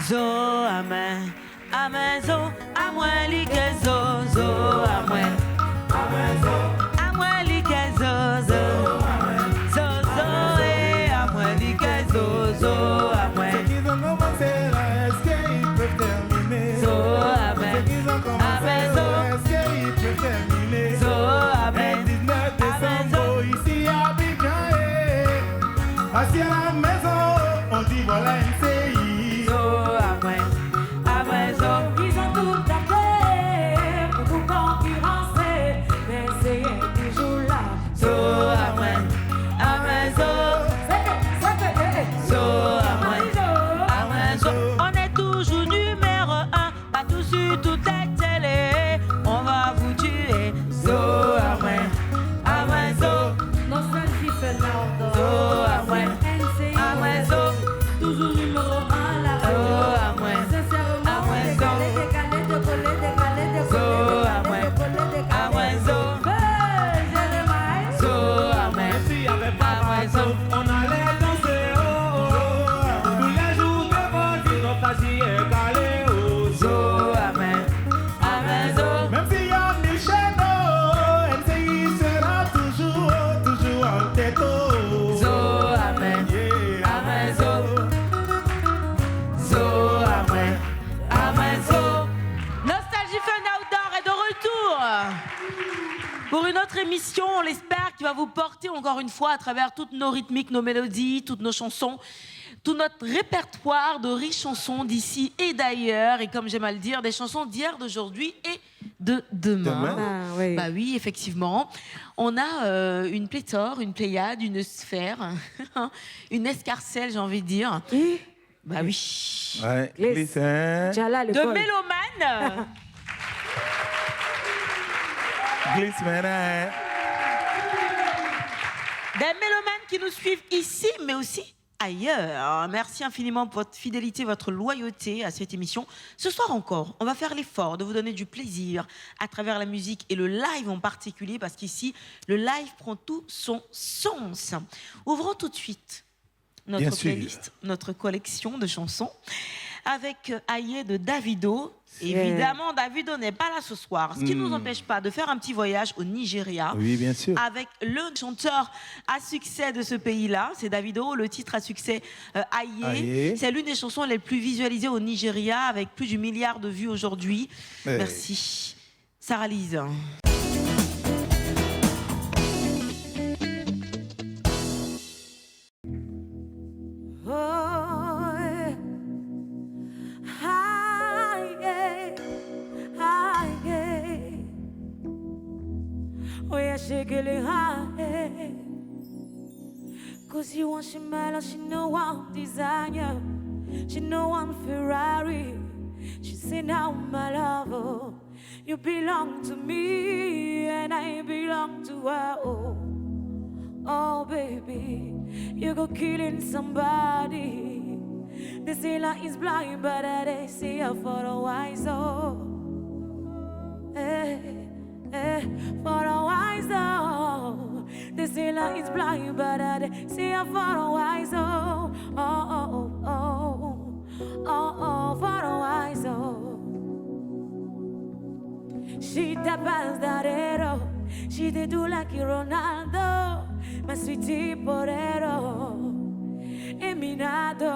Zo amen, amen zo, amwen li ke zo, zo amen, amen zo, amwen li ke zo, zo, zo zo amwen li ke zo, zo amen. Ceux qui ont commencé là, est-ce qu'ils peuvent terminer? Zo amen, Ceux qui ont commencé amen là, zo, est-ce qu'ils peuvent terminer? zo amen, Le 19 décembre, ici à Abidjan, assis à la maison, on dit voilà NCI. zo amen, amen zo. Ils ont tout tapé pour vous concurrencer, mais c'est toujours là. So amen, amen so, so amen, amen so. On est toujours numéro 1, partout sur toute la télé. On va vous tuer. So amen, amen so, Nostalgie fait l'ordre. so amen, amen so, Toujours numéro 1 la so radio. amen, Sincèrement, amen so, décalé, décollé, so amen, amen so, so amen, S'il n'y avait pas amen so. on allait danser, oh, oh. Tous les jours de votre vie, notre asie est calée, oh, So amen, amen so. même s'il y a Michel, oh, NCI sera toujours en tête, oh. So amen, Yeah, amen so, so amen, amen so. Nostalgie Fun Outdoor est de retour pour une autre émission, on l'espère, qui va vous porter encore une fois à travers toutes nos rythmiques, nos mélodies, toutes nos chansons, tout notre répertoire de riches chansons d'ici et d'ailleurs, et comme j'aime à le dire, des chansons d'hier, d'aujourd'hui et de demain. Ah, oui. Bah oui, effectivement. On a une pléthore, une pléiade, une sphère, une escarcelle, j'ai envie de dire. Qui? Bah oui. Ouais, Glisse. glisse, hein. Jala, De l'école. mélomanes. Glisse maintenant. Des mélomanes qui nous suivent ici, mais aussi ailleurs. Merci infiniment pour votre fidélité, votre loyauté à cette émission. Ce soir encore, on va faire l'effort de vous donner du plaisir à travers la musique et le live en particulier, parce qu'ici, le live prend tout son sens. Ouvrons tout de suite Bien notre sûr. playlist, notre collection de chansons, avec Aïe de Davido. C'est- Évidemment, Davido n'est pas là ce soir, ce qui ne nous empêche pas de faire un petit voyage au Nigeria Oui, bien sûr. avec le chanteur à succès de ce pays-là, c'est Davido, le titre à succès Aïe. Aïe. C'est l'une des chansons les plus visualisées au Nigeria, avec plus du milliard de vues aujourd'hui. Ouais. Merci. Sarah Lise. Oh yeah, shake it high. Cause you want Shimela, she know I'm designer. She know I'm Ferrari. She say now my lover, you belong to me and I belong to her. Oh, oh baby, you go killing somebody. They say light is blind, but they see her for the wise. Oh, for the wise. Oh, they say light is blind, but they see her for the wise. Oh, oh, oh, oh, oh, oh, for the wise. Oh, she tapas that hero. She did do like Ronaldo, my sweetie porero. Eminado.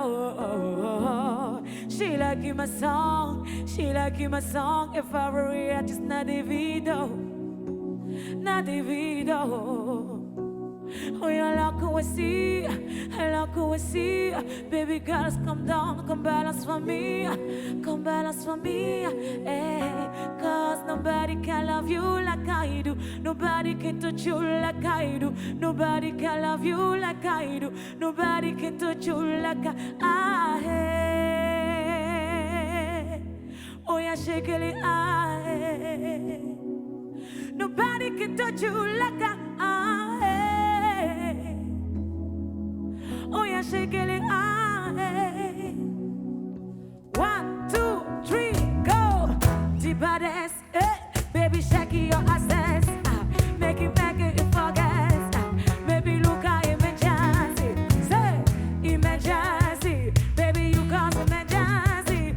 She like you my song, she like you my song. If I were here, just not Davido, not Davido. Oh, you like who I see, I like who I see. Baby girls, come down, come balance for me, come balance for me. Hey, cause nobody can love you like I do. Nobody can touch you like I do. Nobody can love you like I do. Nobody can touch you like I. Oh yeah, shake it, nobody can touch you like I. Oh yeah, shake it, 1, 2, 3, go. The baddest, baby, shake your asses, make it forget. Baby, look at emergency, say emergency. Baby, you cause emergency.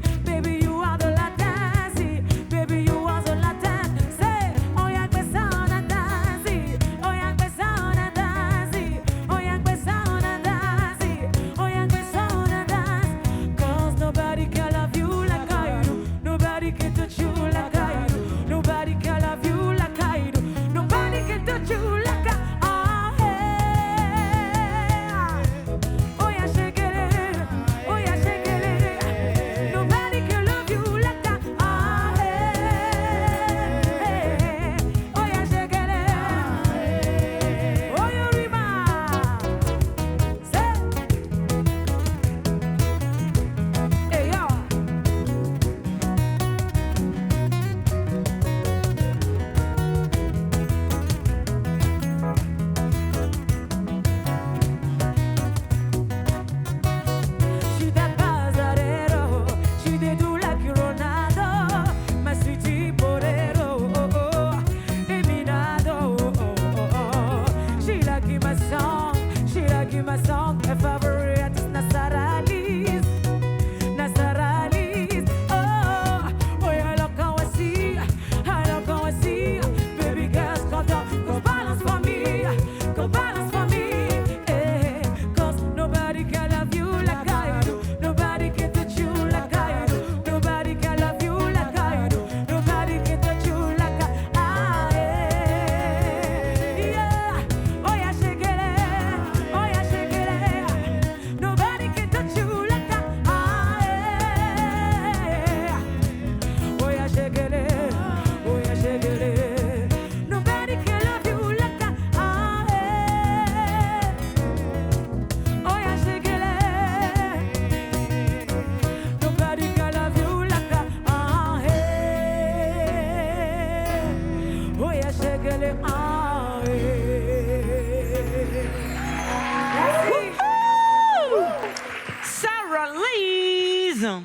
buse.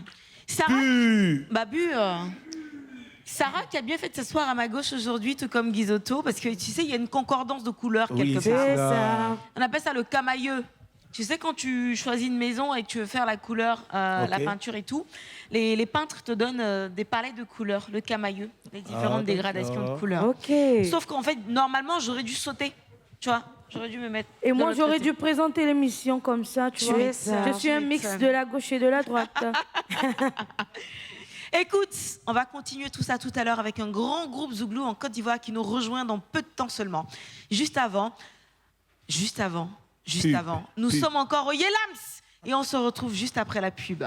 Sarah, Sarah qui a bien fait de s'asseoir à ma gauche aujourd'hui, tout comme Guizotto, parce que tu sais, il y a une concordance de couleurs quelque part. C'est ça. On appelle ça le camailleux. Tu sais, quand tu choisis une maison et que tu veux faire la couleur, la peinture et tout, les peintres te donnent des palettes de couleurs, le camailleux, les différentes dégradations de couleurs. Ok. Sauf qu'en fait, normalement, j'aurais dû sauter. Tu vois, j'aurais dû me mettre. Et de moi, l'autre j'aurais côté. dû présenter l'émission comme ça, tu vois. es ça. Je suis un mix de la gauche et de la droite. Écoute, on va continuer tout ça tout à l'heure avec un grand groupe Zouglou en Côte d'Ivoire qui nous rejoint dans peu de temps seulement. Juste avant, nous sommes encore au Yelams et on se retrouve juste après la pub.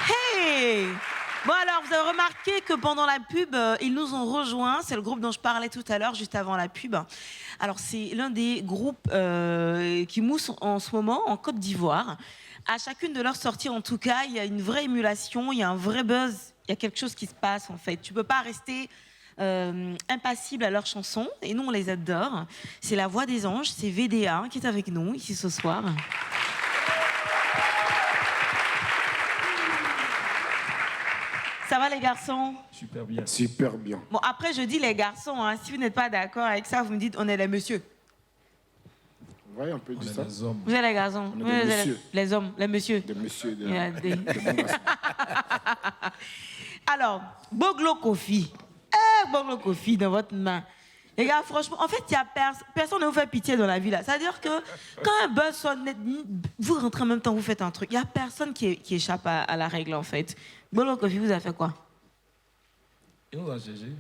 Hey! Bon alors, vous avez remarqué que pendant la pub, ils nous ont rejoints. C'est le groupe dont je parlais tout à l'heure, juste avant la pub. Alors, c'est l'un des groupes qui moussent en ce moment en Côte d'Ivoire. À chacune de leurs sorties, en tout cas, il y a une vraie émulation, il y a un vrai buzz, il y a quelque chose qui se passe, en fait. Tu peux pas rester impassible à leurs chansons, et nous, on les adore. C'est La Voix des Anges, c'est VDA qui est avec nous ici ce soir. Ça va les garçons? Super bien. Super bien. Bon, après, je dis les garçons, hein. Si vous n'êtes pas d'accord avec ça, vous me dites on est les messieurs. Ouais, on peut On dire est ça. des hommes. Vous êtes les garçons. On est Vous des êtes messieurs. les hommes, les messieurs. Des messieurs. Il y a des- Des bons garçons. Alors, Boglo Kofi. Boglo Kofi dans votre main. Les gars, franchement, en fait, il y a personne ne vous fait pitié dans la vie là. C'est-à-dire que quand un buzz sonne, vous rentrez en même temps, vous faites un truc. Il n'y a personne qui échappe à la règle en fait. Boglo Kofi, vous avez fait quoi? Ils nous ont cherché.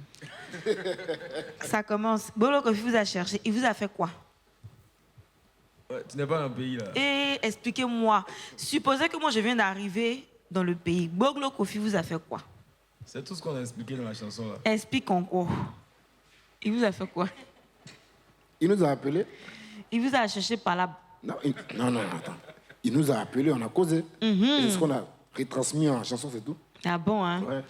Ça commence. Boglo Kofi vous a cherché. Il vous a fait quoi? Ouais, tu n'es pas un pays là. Et expliquez-moi. Supposez que moi je viens d'arriver dans le pays. Boglo Kofi vous a fait quoi? C'est tout ce qu'on a expliqué dans la chanson là. Explique en gros. Il vous a fait quoi? Il nous a appelés. Il vous a cherché par là. Non, attends. Il nous a appelés, on a causé. Et c'est ce qu'on a retransmis en chanson, c'est tout. Ah bon, hein? Ouais.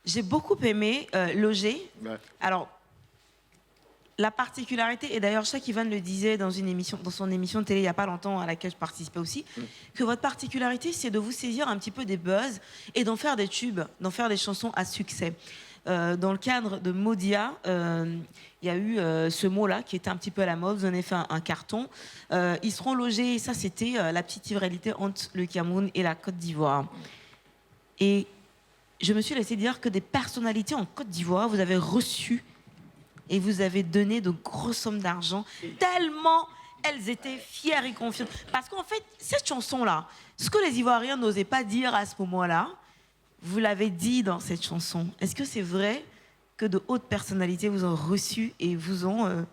J'ai beaucoup aimé Loger. Ouais. Alors, la particularité, et d'ailleurs, Cheikh Ivan le disait dans son émission de télé il n'y a pas longtemps, à laquelle je participais aussi, que votre particularité, c'est de vous saisir un petit peu des buzz et d'en faire des tubes, d'en faire des chansons à succès. Dans le cadre de Modia, il y a eu ce mot-là qui était un petit peu à la mode, vous en avez fait un carton. Ils seront logés, ça c'était la petite rivalité entre le Cameroun et la Côte d'Ivoire. Et je me suis laissé dire que des personnalités en Côte d'Ivoire, vous avez reçu et vous avez donné de grosses sommes d'argent, tellement elles étaient fières et confiantes. Parce qu'en fait, cette chanson-là, ce que les Ivoiriens n'osaient pas dire à ce moment-là, vous l'avez dit dans cette chanson. Est-ce que c'est vrai que de hautes personnalités vous ont reçu et vous ont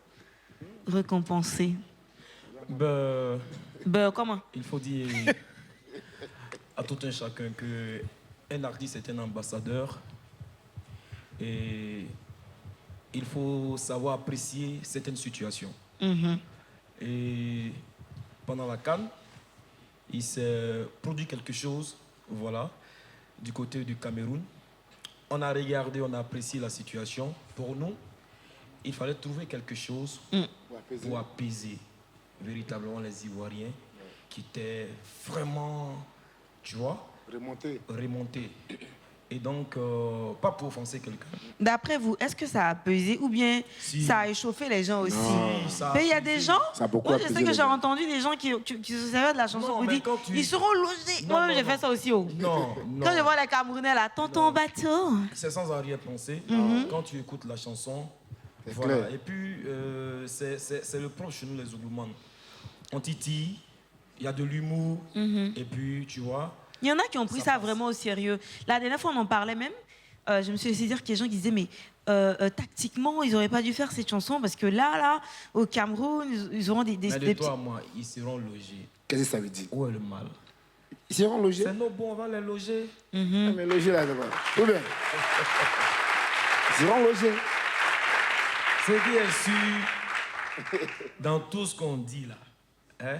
récompensé? Comment? Il faut dire à tout un chacun que un artiste est un ambassadeur et il faut savoir apprécier certaines situations. Et pendant la CAN, il s'est produit quelque chose, voilà, du côté du Cameroun. On a regardé, on a apprécié la situation. Pour nous, il fallait trouver quelque chose pour apaiser véritablement les Ivoiriens qui étaient vraiment, tu vois, remontés. Et donc, pas pour offenser quelqu'un. D'après vous, est-ce que ça a pesé ou bien ça a échauffé les gens aussi? Mais il y a des gens, Ça a beaucoup moi je sais apaisé que les j'ai gens. entendu des gens qui se servaient de la chanson Non, pour mais dire quand tu- ils seront logés. Non, Moi non, j'ai non. fait ça aussi. Oh. Non, Quand je vois les Camerounais là, tonton bateau. C'est sans arrière-pensée. Quand tu écoutes la chanson, C'est voilà. clair. Et puis, c'est le proche chez nous, les Zouglumans. On titille, il y a de l'humour, et puis, tu vois. Il y en a qui ont pris ça vraiment au sérieux. La dernière fois, on en parlait même. Je me suis laissé dire qu'il y a des gens qui disaient, mais tactiquement, ils n'auraient pas dû faire cette chanson parce que là, au Cameroun, ils auront des Mais de petits... toi à moi, ils seront logés. Qu'est-ce que ça veut dire? Où est le mal? Ils seront logés. C'est nos bons, on va les loger. Mais logés là, d'abord. Ou bien? Ils seront logés. C'est bien sûr, dans tout ce qu'on dit là, hein,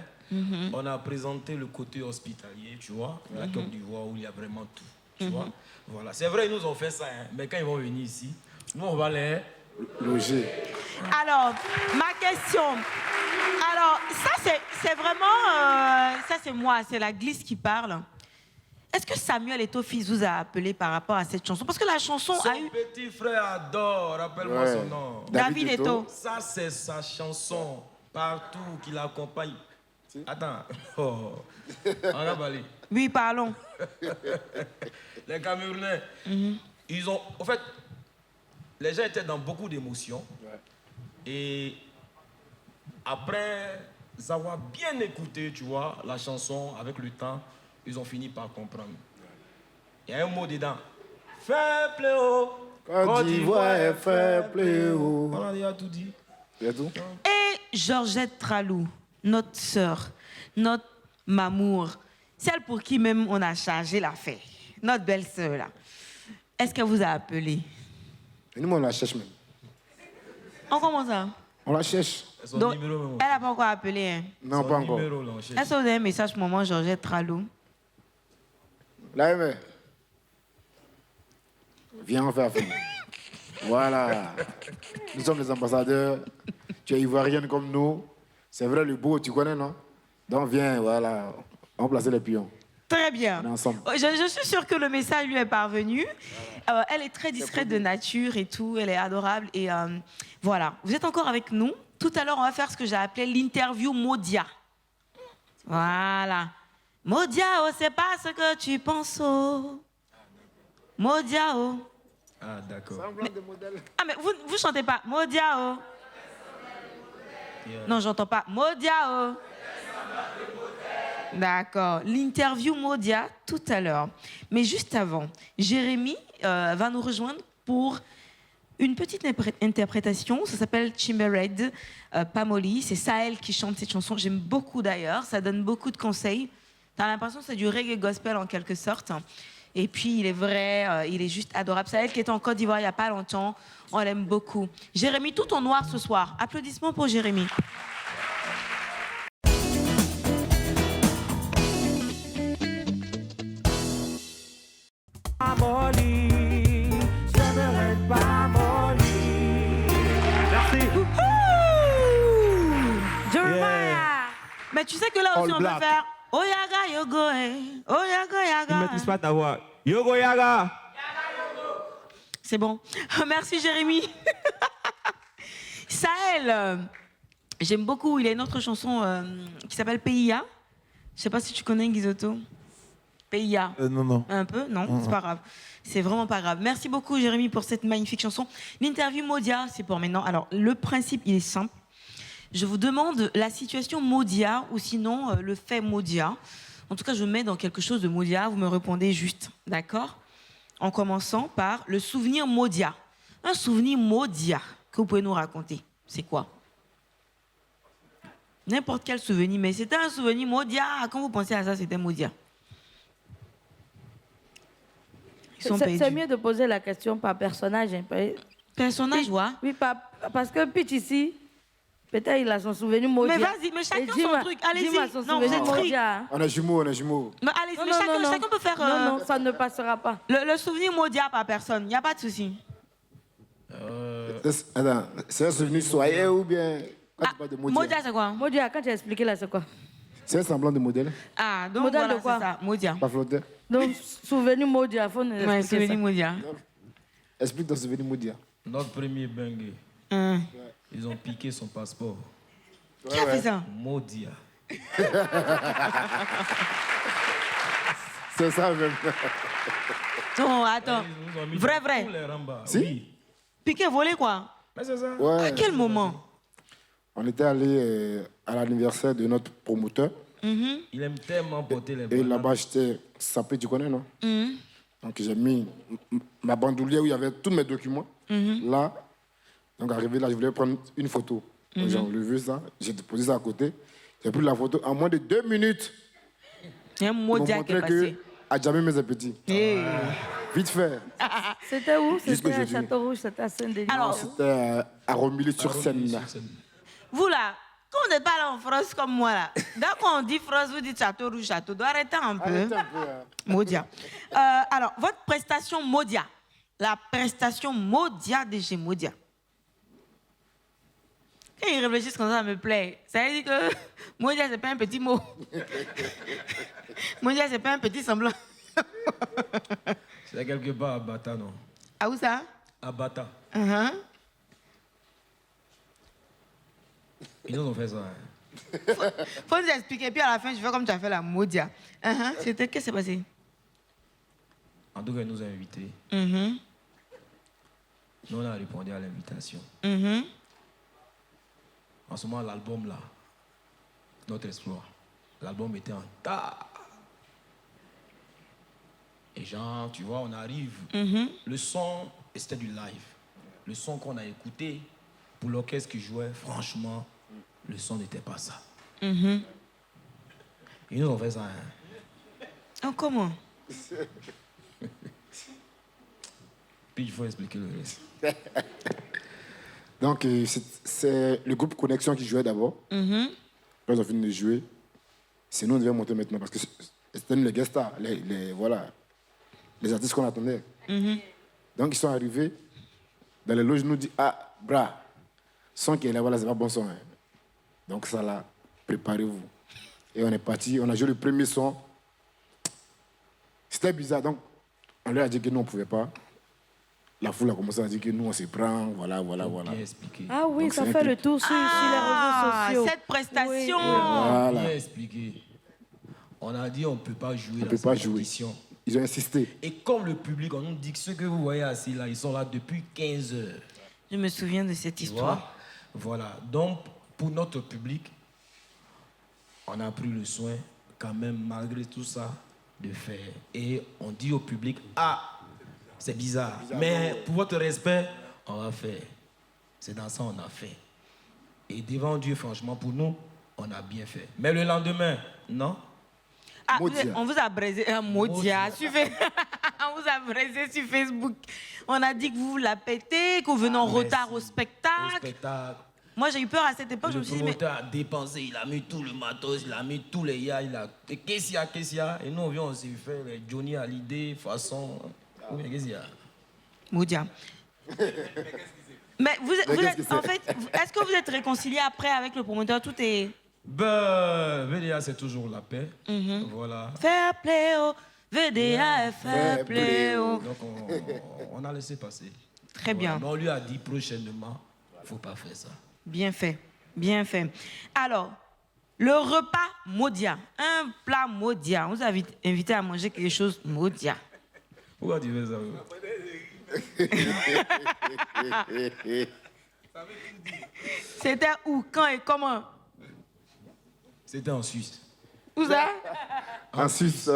on a présenté le côté hospitalier, tu vois, la Côte d'Ivoire où il y a vraiment tout, tu vois. Voilà, c'est vrai, ils nous ont fait ça, hein, mais quand ils vont venir ici, nous on va les... Logés. Alors, ma question, Alors, ça, c'est vraiment... ça, c'est moi, c'est la glisse qui parle. Est-ce que Samuel Eto'o-Fils vous a appelé par rapport à cette chanson? Parce que la chanson Son a eu... petit frère adore, rappelle-moi son nom. David Eto'o. Ça, c'est sa chanson. Partout qui l'accompagne. Attends. Oh. On va parler. Oui, parlons. Les Camerounais, ils ont... En fait, les gens étaient dans beaucoup d'émotions. Et après avoir bien écouté, tu vois, la chanson avec le temps, ils ont fini par comprendre. Il y a un mot dedans. Fair play, oh. Côte d'Ivoire est fair play, oh. On a déjà tout dit. Il y a tout? Et Georgette Tralou, notre sœur, notre mamour, celle pour qui même on a chargé l'affaire, notre belle-sœur là. Est-ce qu'elle vous a appelé? Et nous, on la cherche même. On commence ça? On la cherche. Son Donc, numéro, même. elle n'a pas encore appelé. Hein? Non, Son pas encore. numéro, là, on cherche. Est-ce que vous avez un message pour maman Georgette Tralou? Là, mais. Viens, on fait affaire. Voilà. Nous sommes les ambassadeurs. Tu es ivoirienne comme nous. C'est vrai, le beau, tu connais, non? Donc, viens, voilà. On va placer les pions. Très bien. On est ensemble. Je suis sûre que le message lui est parvenu. Elle est très discrète de nature et tout. Elle est adorable. Et voilà. Vous êtes encore avec nous. Tout à l'heure, on va faire ce que j'ai appelé l'interview Modia. Voilà. Modia, oh, c'est pas ce que tu penses, oh. Modia, oh. Ah, d'accord. Ah, mais vous chantez pas. Modia, oh. Yeah. Non, j'entends pas. Modia, oh. D'accord. L'interview Modia tout à l'heure. Mais juste avant, Jérémy va nous rejoindre pour une petite interprétation. Ça s'appelle Chimbered Pamoli. C'est Sahel qui chante cette chanson. J'aime beaucoup d'ailleurs. Ça donne beaucoup de conseils. T'as l'impression que c'est du reggae gospel en quelque sorte. Et puis, il est vrai, il est juste adorable. Sahel qui était en Côte d'Ivoire il n'y a pas longtemps. On l'aime beaucoup. Jérémy, tout en noir ce soir. Applaudissements pour Jérémy. Jeremiah. Mais tu sais que là aussi, All on black. peut faire Oyaga Yogo, Oyaga Yaga. Ne maîtrise pas ta voix. Yogo Yaga. C'est bon. Merci Jérémy. Sahel, j'aime beaucoup. Il a une autre chanson qui s'appelle PIA. Je sais pas si tu connais Guizotto. PIA. Non. Un peu? Non, c'est pas grave. C'est vraiment pas grave. Merci beaucoup Jérémy pour cette magnifique chanson. L'interview Modia, c'est pour maintenant. Alors, le principe, il est simple. Je vous demande la situation Modia ou sinon le fait Modia. En tout cas, je mets dans quelque chose de Modia. Vous me répondez juste. D'accord? En commençant par le souvenir Modia. Un souvenir Modia que vous pouvez nous raconter. C'est quoi? N'importe quel souvenir, mais c'était un souvenir Modia. Quand vous pensez à ça, c'était Modia. Ils sont perdus. C'est mieux de poser la question par personnage. Hein. Personnage, ouais. Oui, parce que Pitch ici, peut-être il a son souvenir Modia. Mais vas-y, mais chacun Et son dis-moi- truc. Allez-y. dis-moi son Non, vous souvenir êtes strict. Modia, hein. On est jumeaux, on est jumeaux. Mais allez, mais chacun peut faire Non, ça ne passera pas. le souvenir Modia par personne. Il n'y a pas de souci. Attends, c'est un souvenir soyeux ou bien quand tu parles de modèle? Modia, c'est quoi? Modia, quand tu as expliqué là, c'est quoi? C'est un semblant de modèle, Ah, donc Modèle voilà, de quoi? c'est ça. Modia. pas flotteur. Donc, souvenir Modia, il faut nous Ouais, expliquer souvenir ça. Modia. Explique ton souvenir Moudia. Notre premier bangé, Hein. ils ont piqué son passeport. Qui a fait ça? Modia. C'est ça même. Non, attends. Ils nous ont mis Vrai, dans vrai. tous les rambas. Si? Oui. Piqué, volé, quoi? Mais c'est ça. Ouais. À quel moment? On était allé à l'anniversaire de notre promoteur. Il aime tellement porter les Et bananes. là-bas, j'étais sapé, tu connais, non? Mhm. Donc j'ai mis ma bandoulière où il y avait tous mes documents. Là, donc arrivé là, je voulais prendre une photo. Donc, j'ai enlevé ça, j'ai posé ça à côté. J'ai pris la photo en moins de 2 minutes. Il y a un Ils m'ont Modia qui est montré que passé. Adjamé mes petits. Eh. Vite fait. C'était où? Jusqu'au C'était à jeudi. Château-Rouge, c'était à Saint-Denis. Alors, C'était à Romilly-sur-Seine. vous là, quand on n'est pas là en France comme moi là, dès qu'on dit France, vous dites château rouge, château d'eau, arrêtez un peu. Arrêtez un peu, hein. Modia. Alors, votre prestation Modia. La prestation Modia de chez Modia. Quand ils réfléchissent comme ça me plaît. Ça veut dire que Modia, c'est pas un petit mot. Modia, c'est pas un petit semblant. C'est quelque part à Bata, non? Ah, où ça? À Bata. Uh-huh. Ils nous ont fait ça. Hein. Faut nous expliquer, puis à la fin, je fais comme tu as fait la Modia. C'était, qu'est-ce qui s'est passé? En tout cas, ils nous ont invités. Mm-hmm. Nous, on a répondu à l'invitation. Mm-hmm. En ce moment, l'album là, notre espoir, l'album était en tas. Et genre, tu vois, on arrive, le son, et c'était du live. Le son qu'on a écouté, pour l'orchestre qui jouait, franchement, le son n'était pas ça. Ils nous ont fait ça. Hein. Oh, comment? Puis il faut expliquer le reste. Donc, c'est le groupe Connexion qui jouait d'abord. Quand ils ont fini de jouer, c'est nous qui devions monter maintenant parce que c'était les guest stars, les artistes qu'on attendait. Donc, ils sont arrivés dans les loges, ils nous disent ah, bras, son qui est là, voilà, c'est pas bon son. Hein. Donc, ça là, préparez-vous. Et on est parti, on a joué le premier son. C'était bizarre, donc on leur a dit que nous, on ne pouvait pas. La foule a commencé à dire que nous, on se prend, voilà. Bien expliqué. Ah oui, Donc, ça c'est fait un le truc. tour sur les réseaux sociaux. Cette prestation. Voilà. Bien expliqué. On a dit on ne peut pas jouer On dans peut pas cette jouer. condition. Ils ont insisté. Et comme le public, on nous dit que ceux que vous voyez assis là, ils sont là depuis 15 heures. Je me souviens de cette Tu histoire. vois? Voilà. Donc, pour notre public, on a pris le soin, quand même, malgré tout ça, de faire. Et on dit au public, ah, c'est bizarre. Mais pour votre respect, on va faire. C'est dans ça qu'on a fait. Et devant Dieu, franchement, pour nous, on a bien fait. Mais le lendemain, non. Ah, Modia. on vous a braisé, Modia, on vous a braisé sur Facebook. On a dit que vous la pétez, que vous venez en retard au Au spectacle. spectacle. Moi, j'ai eu peur à cette époque. Je Le me suis dit, mais promoteur a dépensé, il a mis tout le matos, il a mis tous les gars, il a... Et qu'est-ce qu'il y a? Et nous, on vient, on s'est fait les Johnny Hallyday, façon... Oui, qu'est-ce qu'il y a? Modia. Mais vous qu'est-ce êtes, que c'est en fait, est-ce que vous êtes réconcilié après avec le promoteur? Tout est Ben, VDA, c'est toujours la paix. Voilà. fair play, oh. VDA est fair play, oh. Donc, on a laissé passer. Très bien. Mais on lui a dit prochainement, il ne faut pas faire ça. Bien fait, bien fait. Alors, le repas Modia, un plat Modia. On vous a invité à manger quelque chose Modia. Pourquoi tu fais ça? C'était où, quand et comment? C'était en Suisse. Où ça? En Suisse.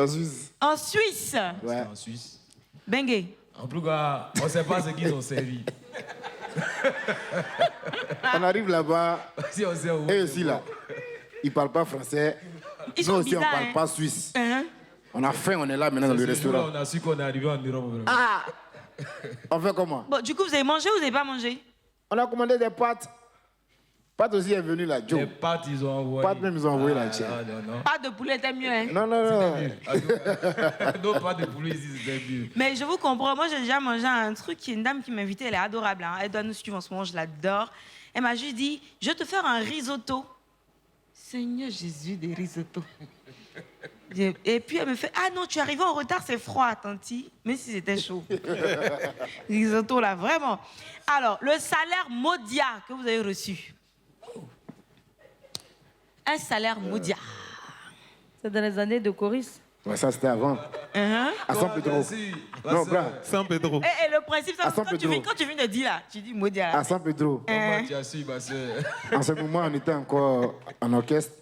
En Suisse. Ouais. C'était en Suisse. Bengue. En tout cas, on ne sait pas ce qu'ils ont servi. On arrive là-bas, Si on sait où. et aussi là, ils ne parlent pas français. Ils Nous sont aussi, on ne bizarres, parle hein. pas suisse. Hein? On a faim, on est là maintenant dans le Ce jour-là, restaurant. on a su qu'on est arrivé en Europe. Vraiment. On fait comment? Bon, du coup, vous avez mangé ou vous n'avez pas mangé? On a commandé des pâtes. Pâtes aussi est venu là, Les Joe. pâtes, ils ont envoyé. Pâtes même, ils ont envoyé là, tiens. Non. Pas de poulet, c'était mieux, hein? Non. Non, pas de poulet ici, c'était mieux. Mais je vous comprends. Moi, j'ai déjà mangé un truc. Il y a une dame qui m'a invitée. Elle est adorable. Hein. Elle doit nous suivre en ce moment. Je l'adore. Elle m'a juste dit, je vais te faire un risotto. Seigneur Jésus, des risottos. Et puis elle me fait, ah non, tu es arrivé en retard, c'est froid, tanti. Mais si c'était chaud. Risotto là, vraiment. Alors, le salaire Modia que vous avez reçu. Un salaire Modia. C'est dans les années de Coris. Ouais, ça, c'était avant. À San Pedro. Merci. Non, bras. San Pedro. Et le principe, ça, À San quand tu Pedro. viens de dire là, tu dis Modia. À San Pedro. Comment tu as su, ma soeur? En ce moment, on était encore en orchestre.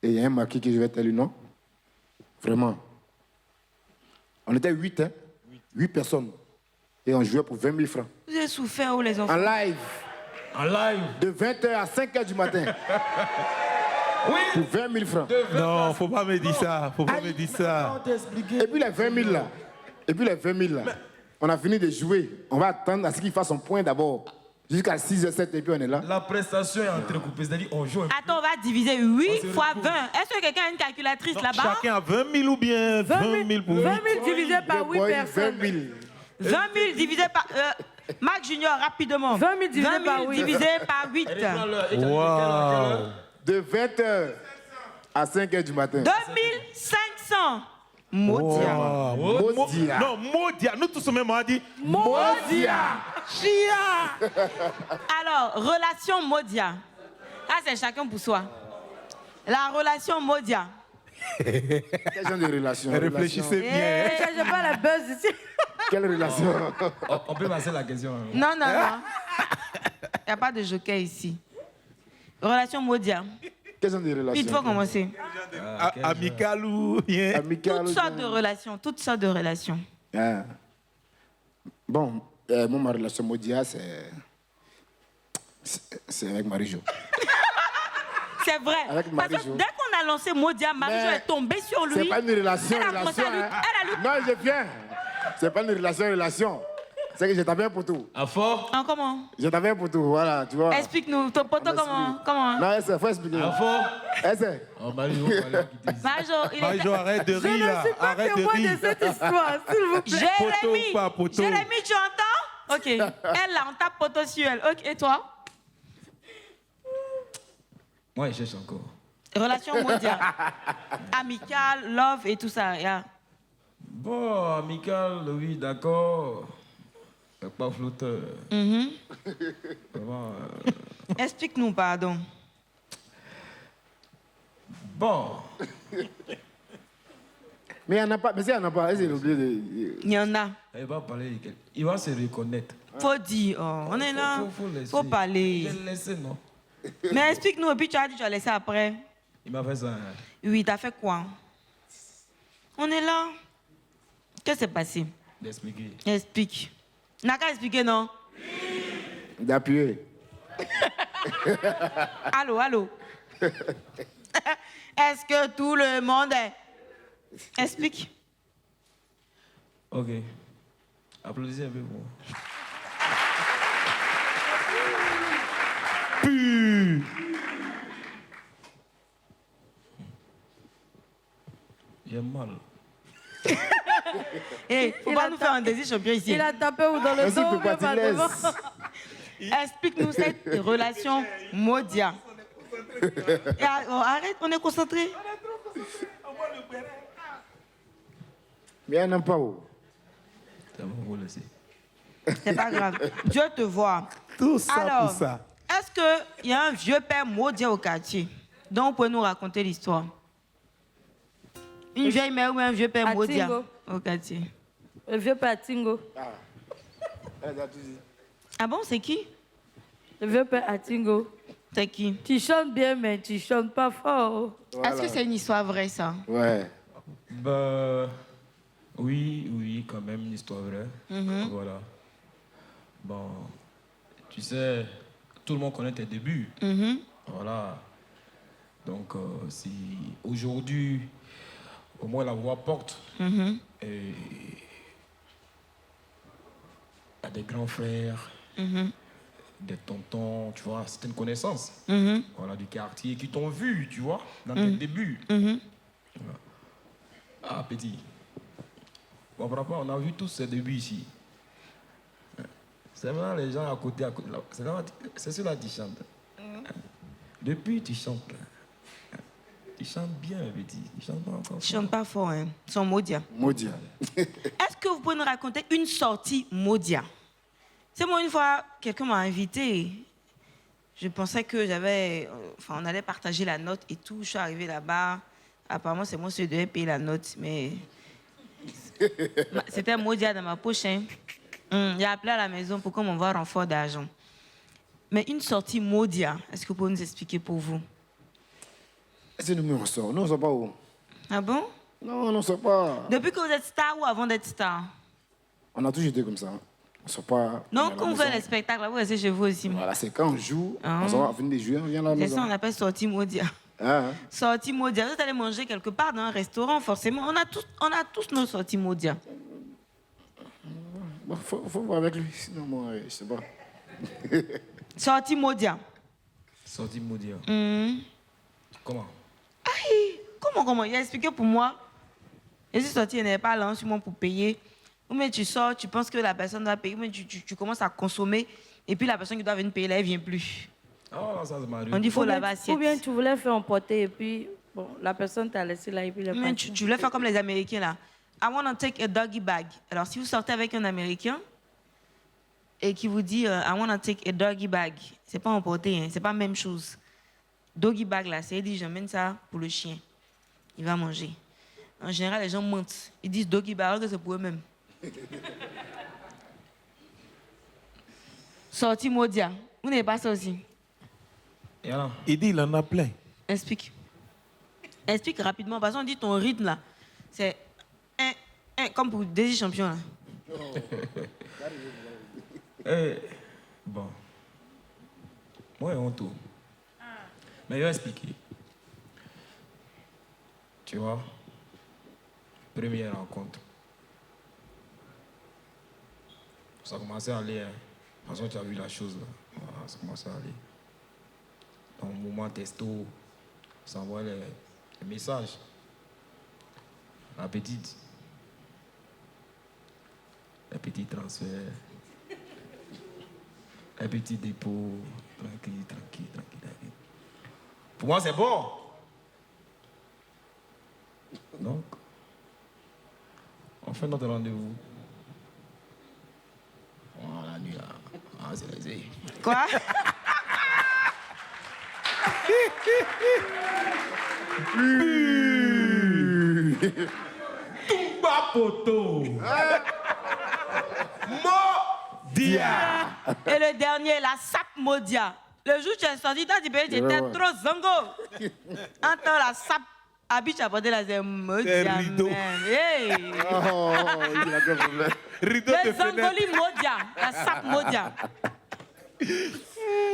Et il y a un marquis que je vais te le nom. Vraiment. On était 8, hein? 8 personnes. Et on jouait pour 20 000 francs. Vous avez souffert où les En enfants? live, En live. de 20h à 5h du matin. Oui. Pour 20 000 francs. Non, faut pas me dire ça. Faut pas me dire ça. Et puis les 20 000 là. On a fini de jouer. On va attendre à ce qu'il fasse son point d'abord. Jusqu'à 6h, 7 et puis on est là. La prestation est entrecoupée, c'est-à-dire on joue un peu. Attends, on va diviser 8 se fois retrouve. 20. Est-ce que quelqu'un a une calculatrice là-bas? Chacun a 20 000 ou bien 20 000 pour 20 8. 000 divisé par 8 Boy, personnes. 20 000. 20 000 divisé par... Mac Junior, rapidement. 20 000 divisé par 8. divisé par 8. Wow. De 20h à 5h du matin. 2500. Modia. Wow. Modia. Non, Modia. Nous tous au même moment, on dit Modia. Chia. Alors, relation Modia. Ah, c'est chacun pour soi. La relation Modia. Quel genre de relation? Réfléchissez bien. Ne cherchez pas la buzz ici. Quelle relation? On peut passer la question. Hein. Non. Il n'y a pas de joker ici. Relation Modia. Quel genre de relation? Il faut commencer. Amical ou bien. Amical. Toutes sortes de relations. Ah. Bon, moi, ma relation Modia, c'est avec Marie-Jo. C'est vrai. Avec Parce que Marie-Jo. dès qu'on a lancé Modia, Marie-Jo Mais est tombée sur lui. C'est pas une relation, Elle a commencé à lui- hein. elle a lui- Non, je viens. C'est pas une relation. C'est que je t'avais un poteau. À fort. Ah, comment? Je t'avais un poteau, voilà, tu vois. Explique-nous, ton poteau, comment? Non, essaie, faut expliquer. À fort. Essaie. Oh, Marie-Jo, Marie-Jo qui te dit. Marie-Jo, il était... Marie-Jo, arrête de Je rire ne là. suis pas Arrête de témoin de rire. cette histoire, s'il vous plaît. Jérémy, pas poteau. Jérémy, tu entends? Ok. Elle, là, on tape poteau sur elle. Ok, et toi? Moi, je cherche encore. Relation mondiale. Amicale, love et tout ça. Yeah. Bon, amical, oui, d'accord. Pas flotteur. Vraiment. Explique-nous, pardon. Bon. Mais il n'y en a pas. Mais s'il n'y en a pas, j'ai oublié de. Il y en a. Il va parler. Il va se reconnaître. Faut dire. Oh, on est là. Faut laisser. Faut parler. Je vais laisser, non? Mais explique-nous, et puis tu as dit que tu as laissé après. Il m'a fait ça. Hein. Oui, t'as fait quoi? On est là. Qu'est-ce qui s'est passé? D'expliquer. Explique. N'a qu'à expliquer, non? D'appuyer. Allô? Est-ce que tout le monde est... Explique. Ok. Applaudissez un peu pour moi. J'ai mal. Eh, faut pas nous faire un désir champion ici. Il a tapé ou dans le Vas-y, dos, peux ou pas bien te devant. laisser. Explique-nous cette relation Modia. Arrête, on est concentré. Mais il n'y en a pas où. Ça va vous laisser. C'est pas grave. Dieu te voit. Tout ça Alors, pour ça. est-ce qu'il y a un vieux père Modia au quartier dont vous pouvez nous raconter l'histoire? Une vieille mère ou un vieux père À Modia Tingo. au quartier? Le vieux père Atingo. Elle a tout dit. Ah bon, c'est qui? Le vieux père Atingo. C'est qui? Tu chantes bien, mais tu chantes pas fort. Est-ce que c'est une histoire vraie, ça? Ouais. Bah, oui, quand même, une histoire vraie. Voilà. Bon, tu sais, tout le monde connaît tes débuts. Voilà. Donc, si aujourd'hui, au moins la voix porte, et il y a des grands frères, des tontons, tu vois, certaines connaissances, voilà, du quartier qui t'ont vu, tu vois, dans tes débuts. Voilà. Ah, petit. Bon, papa, on a vu tous ces débuts ici. C'est vraiment les gens à côté là. C'est ceux-là qui chantent. Depuis, tu chantes. Tu chantes bien, petit. Tu chantes pas encore. Je chante pas fort, hein. Ils sont Modia. Modia. Est-ce que vous pouvez nous raconter une sortie Modia? C'est moi, une fois, quelqu'un m'a invité. Je pensais que on allait partager la note et tout. Je suis arrivée là-bas. Apparemment, c'est moi qui devais payer la note, mais c'était Modia dans ma poche. Hein. J'ai appelé à la maison pour qu'on m'envoie un renfort d'argent. Mais une sortie Modia, est-ce que vous pouvez nous expliquer pour vous? Est-ce que nous, on sort? Nous, on sort pas où? Ah bon? Non, on ne sort pas. Depuis que vous êtes star ou avant d'être star? On a toujours été comme ça. On sort pas. Non, on est à quand la vous faites maison. les spectacles, vous restez chez vous aussi. Voilà, c'est quand on joue, Ah. on sort, on finit de jouer, on vient à la C'est maison. ça, on appelle sortie Modia. Hein? Sortie Modia. Vous êtes allé manger quelque part dans un restaurant, forcément. On a tous nos sorties Modia. Bon, faut voir avec lui, sinon moi, je sais pas. Sortie Modia. Sorti maudit. Comment? Comment? Il a expliqué pour moi. Je suis sortie, il n'avait pas l'argent sur moi pour payer. Ou bien tu sors, tu penses que la personne doit payer, mais tu commences à consommer, et puis la personne qui doit venir payer, là, elle ne vient plus. Ah, ça se marie. On dit qu'il faut laver assiette. Ou bien tu voulais faire emporter et puis bon, la personne t'a laissé là et puis Mais tu voulais faire comme les Américains là. I want to take a doggy bag. Alors si vous sortez avec un Américain et qui vous dit I want to take a doggy bag, c'est pas emporter, hein, c'est pas la même chose. Doggy bag là, c'est dit j'emmène ça pour le chien. Il va manger. En général, les gens mentent. Ils disent doggy bag alors que c'est pour eux-mêmes. Sorti Modia. Vous n'avez pas ça aussi? Et alors? Il dit il en a plein. Explique. Explique rapidement, parce qu'on dit ton rythme là, c'est comme pour des champions là. Bon. Moi, on tout. Mais je vais expliquer. Tu vois, première rencontre. Ça a commencé à aller. Hein. De toute façon, tu as vu la chose là. Voilà, ça a commencé à aller. Dans le moment testo, ça envoie les messages. La petite. Les petits transferts. Les petits dépôts. Tranquille. Pour moi, c'est bon. Donc, on fait notre rendez-vous. Oh, la nuit là. Ah, c'est les. Quoi? Tumba poto. Modia. Et le dernier, la sape Modia. Le jour où tu es sorti, tu étais trop zongo. Entends la sape. Habite à porter la Modia. rideau. Hey. Oh, il a quel problème. Rideau de Le fenêtre. zangoli Modia. La sape Modia.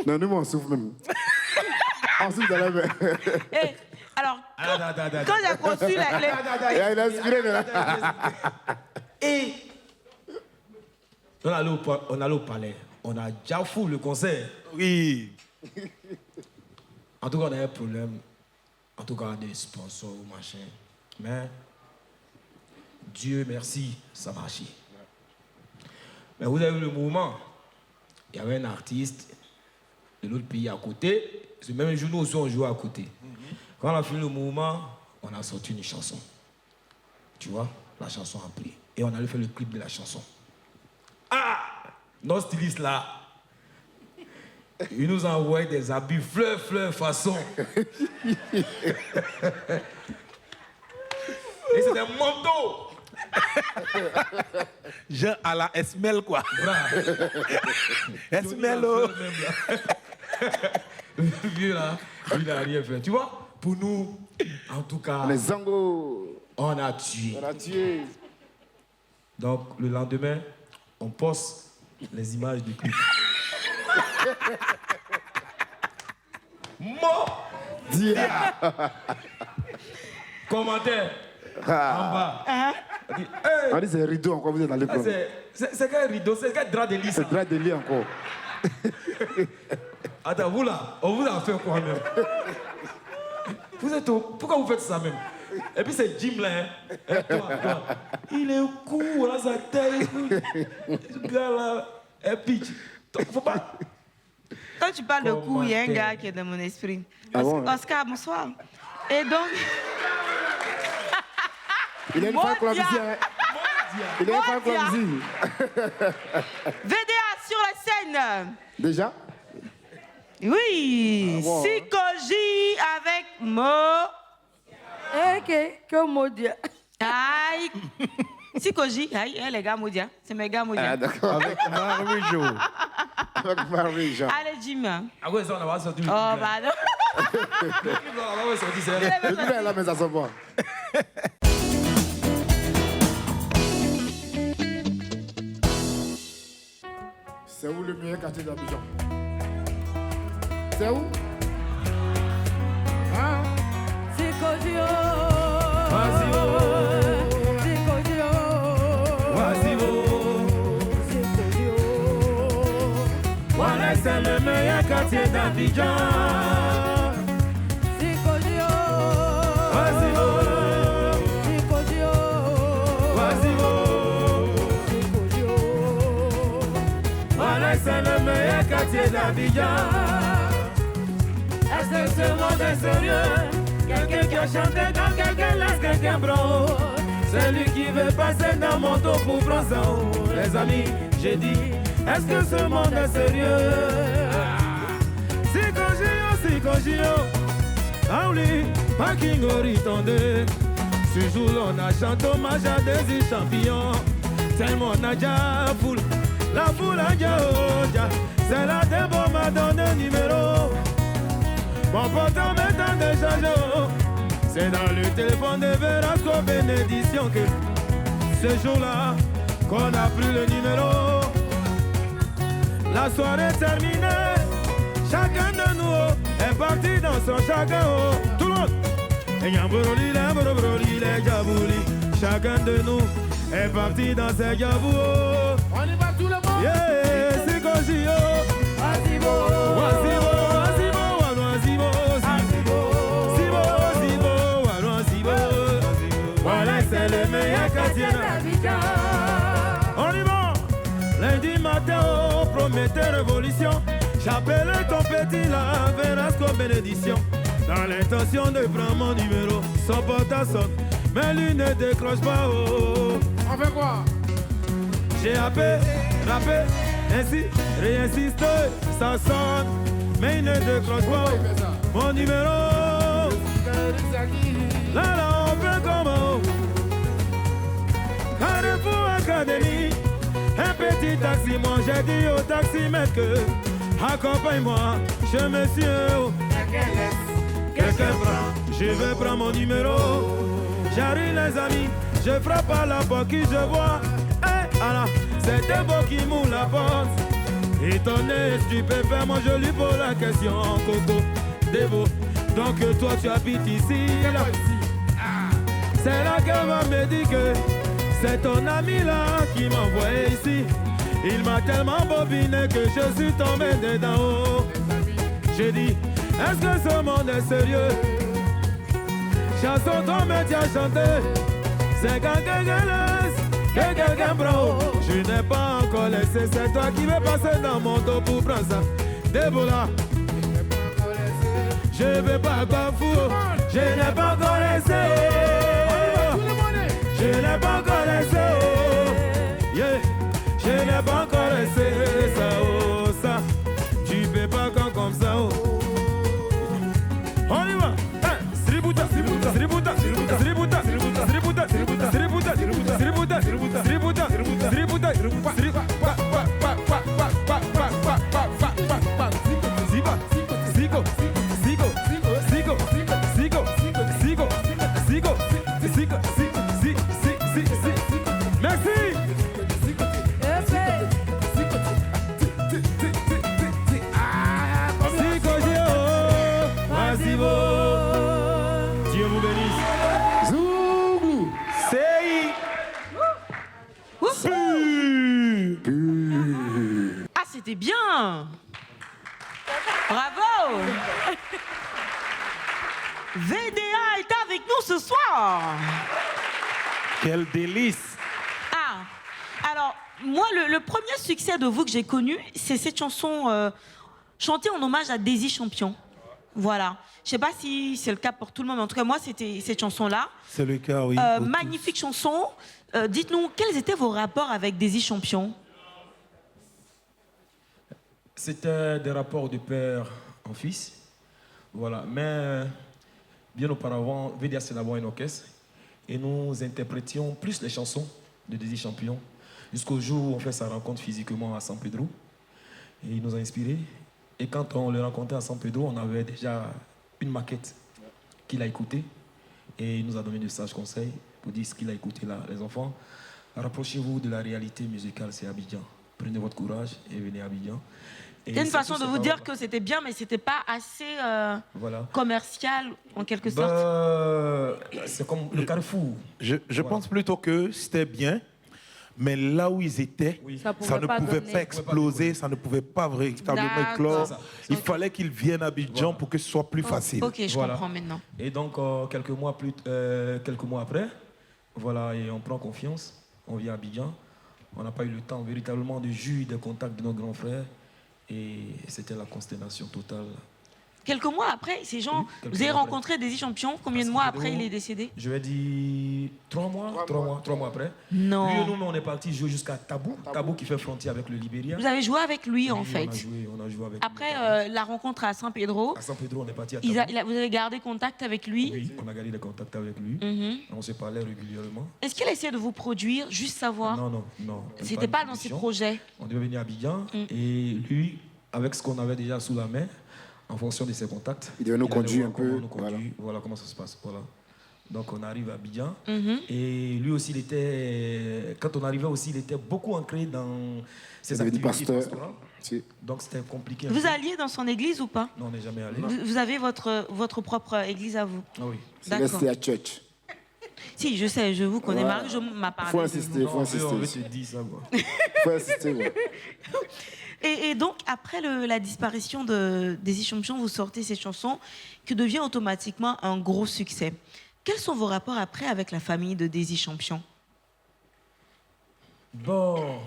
Non, nous, on souffle même. On souffle dans la main. Hey. Alors, quand j'ai conçu les... Il a inspiré, mais là. Et on allait au palais. On a déjà fou le concert. Oui. En tout cas, on a un problème. En tout cas, des sponsors ou machin. Mais Dieu merci, ça marchait. Mais vous avez vu le mouvement. Il y avait un artiste de l'autre pays à côté. Ce même jour, nous aussi, on jouait à côté. Quand on a fini le mouvement, on a sorti une chanson. Tu vois, la chanson a pris. Et on allait faire le clip de la chanson. Ah! Nos stylistes là, ils nous envoient des habits fleurs, façon. Et c'est des manteaux. Jean à la Esmel, quoi. Esmel, oh. Le vieux là, il n'a rien fait. Tu vois, pour nous, en tout cas, Les zangos. on a tué. On a tué. Donc, le lendemain, on poste les images du clip. Dia. Commentaire en bas. On dit, hey, On dit c'est rideau encore, vous êtes allé prendre. c'est quel rideau, c'est quel drap de lit ça? C'est drap de lit encore. Attends, vous là, on vous a fait quoi même? Vous êtes pourquoi vous faites ça même? Et puis c'est Jim là, hein? Et toi, il est court, là, sa taille. Ce gars là, et puis, faut pas. Quand tu parles de cou, il y a un Commentaire. gars qui est dans mon esprit. Ah bon? Oscar, bonsoir. Et donc, Il a une femme comme ici. Hein. Il a une femme comme ici. VDA sur la scène. Déjà? Oui, Ah bon, Sikoji avec Mo. que Modia. Aïe. Sikoji, aïe, hein, les gars Modia. C'est mes gars Modia. Ah, d'accord. Avec Marie-Jo. Avec Marie, Jean. Allez, Jim. Ah ouais, ça, on a pas sorti le clip. Oh, là. pardon. Le clip, là, on a pas sorti, c'est vrai. Le clip est là, mais ça se voit. C'est où le meilleur quartier d'Abidjan? C'est où? Hein? Sikoji, Vas-y, oh. Sikoji, Vas-y, oh. Sikoji. Voilà, c'est le meilleur quartier d'Abidjan. Sikoji, Vas-y, oh. Sikoji, Vas-y, oh. d'Abidjan. Est-ce que ce monde est sérieux? Quelqu'un qui a chanté quand quelqu'un laisse quelqu'un bro. C'est lui qui veut passer dans mon dos pour prendre ça haut. Les amis, j'ai dit, est-ce que ce monde est sérieux? Si Kojio, Aouli, Paking Oritonde. Ce jour-là, on a chanté hommage à des champions. Tellement on a déjà foule, la foule a déjà oja. C'est la débo m'a donné un numéro. Mon poteau m'étant déjà changer. C'est dans le téléphone de Verasco Bénédiction que ce jour-là, qu'on a pris le numéro. La soirée terminée, chacun de nous est parti dans son chacun. Tout le monde. Chacun de nous est parti dans ses gabous. On y va tout le monde. Yeah, c'est Kojio. Azibo, Azibo, Azibo, Azibo, Azibo, Azibo, Azibo. Voilà, c'est le meilleur quartier d'Abidjan. On y va. Lundi matin, oh, promettait révolution. J'appelle ton petit là, Verasco Bénédiction. Dans l'intention de prendre mon numéro, son portable sonne, mais lui ne décroche pas. Oh. On fait quoi? J'ai rappé, ainsi, réinsisté, ça sonne, mais il ne décroche pas. Mon numéro, là, on fait comment? Carrefour Académie, un petit taxi, moi j'ai dit au taximètre que accompagne-moi, je me suis quelqu'un prend, je vais prendre mon numéro. J'arrive les amis, je frappe à la porte qui je vois. Alors, c'est Debo qui m'ouvre la porte. Étonné, stupéfait, moi je lui pose la question. Coco, Debo, donc toi tu habites ici là. C'est là qu'elle m'a me dit que c'est ton ami là qui m'a envoyé ici. Il m'a tellement bobiné que je suis tombé dedans. J'ai dit, est-ce que ce monde est sérieux? Chanson ton métier à chanter, c'est quelqu'un qui laisse, que quelqu'un prend. Je n'ai pas encore laissé, c'est toi qui veux passer dans mon dos pour prendre ça. Débola, je ne vais pas bafouer, je n'ai pas encore laissé. Je n'ai pas encore laissé, yeah. Je n'ai pas encore laissé ça, oh, ça. Tu peux pas quand comme ça, oh. On y va. Sributa, Sributa, Sributa, Sributa, Sributa, Sributa, Sributa, Sributa, Sributa, Sributa, Sributa, Sributa, Sributa, Ziba, Zigo, Zigo, Zigo, Zigo, Zigo, Zigo, Zigo, merci. Dieu vous bénisse. Zougou. Sei. Ah, c'était bien. Bravo. VDA est avec nous ce soir. Quel délice. Ah, alors, moi, le premier succès de vous que j'ai connu, c'est cette chanson chantée en hommage à Daisy Champion. Voilà. Je sais pas si c'est le cas pour tout le monde, mais en tout cas, moi, c'était cette chanson-là. C'est le cas, oui. Magnifique chanson. Dites-nous, quels étaient vos rapports avec Daisy Champion? C'était des rapports de père en fils. Voilà. Mais bien auparavant, VDA, c'est d'abord un orchestre. Et nous interprétions plus les chansons de Daisy Champion. Jusqu'au jour où on fait sa rencontre physiquement à San Pedro. Et il nous a inspirés. Et quand on le rencontrait à San Pedro, on avait déjà une maquette qu'il a écoutée. Et il nous a donné de sages conseils pour dire ce qu'il a écouté là. Les enfants, rapprochez-vous de la réalité musicale, c'est Abidjan. Prenez votre courage et venez à Abidjan. C'est une façon de vous dire que c'était bien, mais c'était pas assez voilà. commercial, en quelque sorte. C'est comme le Carrefour. Je pense plutôt que c'était bien, mais là où ils étaient, Oui. ça ne pas pouvait donner. pas exploser, ça ne pouvait pas véritablement D'accord. éclore. C'est ça. Il fallait qu'ils viennent à Abidjan Voilà. pour que ce soit plus facile. Ok, je Voilà. comprends maintenant. Et donc, quelques mois après, voilà, et on prend confiance, on vient à Abidjan. On n'a pas eu le temps véritablement de jouir des contacts de nos grands frères. Et c'était la consternation totale. Quelques mois après, ces gens, Oui, quelques vous avez mois rencontré Désy Champion. Combien de À mois San après Pedro, il est décédé? Je vais dire 3 mois après. Non. Lui et nous, on est parti jouer jusqu'à Tabou qui fait frontière avec le Libéria. Vous avez joué avec lui, en Oui, fait. On a joué avec Après lui. la rencontre à San Pedro, À San Pedro, on est parti à vous Tabou. avez gardé contact avec lui. Oui, on a gardé des contacts avec lui. Mhm. On se parlait régulièrement. Est-ce qu'il essayait de vous produire, juste savoir? Non. C'était pas dans ses projets. On devait venir à Abidjan et lui, avec ce qu'on avait déjà sous la main, en fonction de ses contacts, Il devait nous allait conduire voir un peu, comment nous conduire. Voilà comment ça se passe. Voilà. Donc on arrive à Abidjan Mhm. et lui aussi, quand on arrivait aussi, il était beaucoup ancré dans ses Il est devenu activités pasteur. pastorales. Si. Donc c'était compliqué. Vous alliez dans son église ou pas? Non, on n'est jamais allé. Vous avez votre propre église à vous? Ah oui. D'accord. Célestia Church. Si, je sais, je vous connais. Ouais. Marie-Jo m'a parlé. Faut de insister, vous. faut Non, on veut insister. te dire ça, quoi. Faut insister, ouais. Et donc, après la disparition de Désy Champion, vous sortez cette chanson qui devient automatiquement un gros succès. Quels sont vos rapports après avec la famille de Désy Champion? Bon,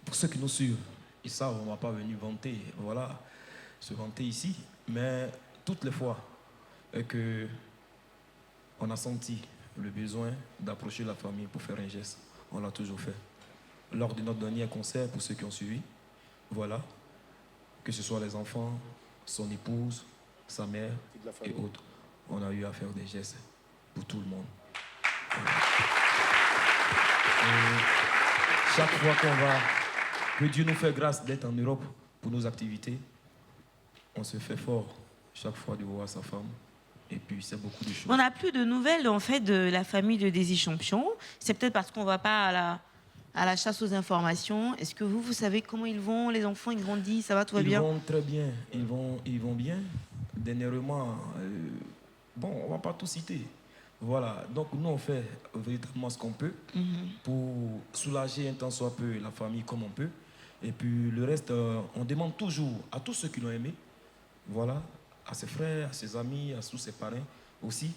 pour ceux qui nous suivent, ils savent, on ne va pas venir vanter, voilà, se vanter ici, mais toutes les fois que on a senti le besoin d'approcher la famille pour faire un geste, on l'a toujours fait. Lors de notre dernier concert, pour ceux qui ont suivi, voilà, que ce soit les enfants, son épouse, sa mère et autres, on a eu à faire des gestes pour tout le monde. Et chaque fois que Dieu nous fait grâce d'être en Europe pour nos activités, on se fait fort chaque fois de voir sa femme. Et puis c'est beaucoup de choses. On n'a plus de nouvelles en fait de la famille de Désy Champion. C'est peut-être parce qu'on ne va pas à la chasse aux informations. Est-ce que vous savez comment ils vont? Les enfants, ils grandissent, ça va, tout va bien? Ils vont très bien, ils vont bien. Dernièrement, bon, on ne va pas tout citer. Voilà, donc nous on fait véritablement ce qu'on peut pour soulager un tant soit peu la famille comme on peut. Et puis le reste, on demande toujours à tous ceux qui l'ont aimé, voilà, à ses frères, à ses amis, à tous ses parrains aussi,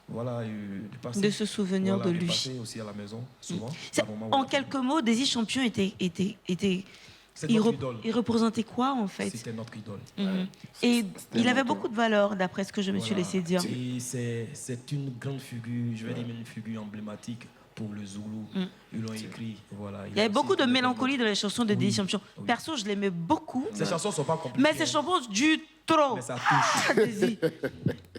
voilà, de passer. De se souvenir voilà, de lui. passer aussi à la maison, souvent. C'est- par moment où En on a- quelques mots, Désy Champion C'est notre idole. il représentait quoi en fait? C'était notre idole. Mhm. Et il avait notre- beaucoup de valeur, d'après ce que je me suis Voilà. laissé dire. Et c'est une grande figure, je vais dire une figure emblématique pour le Zoulou. Ils l'ont écrit, voilà. Il y avait beaucoup de mélancolie dans les chansons de Oui, Désy Champion. oui. Perso, je l'aimais beaucoup. Ces chansons ne sont pas compliquées. Mais ces chansons du trop. Mais ça touche. Désy.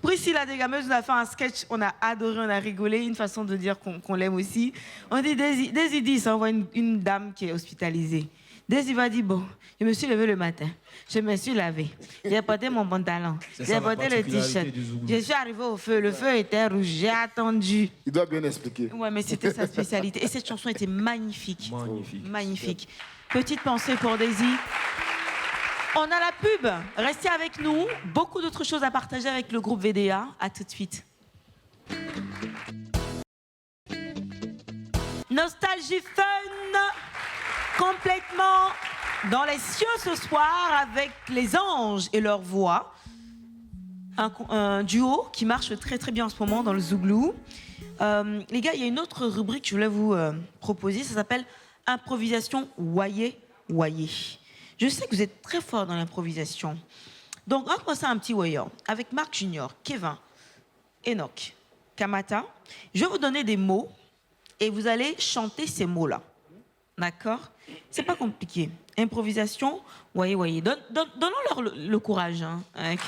Priscilla Desgameuse nous a fait un sketch, on a adoré, on a rigolé, une façon de dire qu'on l'aime aussi. On dit Désy dit, ça envoie une dame qui est hospitalisée. Désy va dire, bon, je me suis levé le matin, je me suis lavé, j'ai porté mon pantalon, C'est j'ai ça, la porté le particularité t-shirt, du Zoulou. je suis arrivé au feu, le feu était rouge, j'ai attendu. Il doit bien expliquer. Ouais, mais c'était sa spécialité. Et cette chanson était magnifique. Magnifique. Magnifique. Petite pensée pour Désy. On a la pub. Restez avec nous. Beaucoup d'autres choses à partager avec le groupe VDA. À tout de suite. Nostalgie Fun. Complètement dans les cieux ce soir avec les anges et leur voix. Un duo qui marche très très bien en ce moment dans le Zouglou. Les gars, il y a une autre rubrique que je voulais vous proposer. Ça s'appelle improvisation Wayé Wayé. Je sais que vous êtes très fort dans l'improvisation. Donc, on va commencer un petit voyant avec Marc Junior, Kevin, Enoch, Kamata. Je vais vous donner des mots et vous allez chanter ces mots-là. D'accord? C'est pas compliqué. Improvisation Wayé Wayé. Donnons-leur le courage. Hein, avec,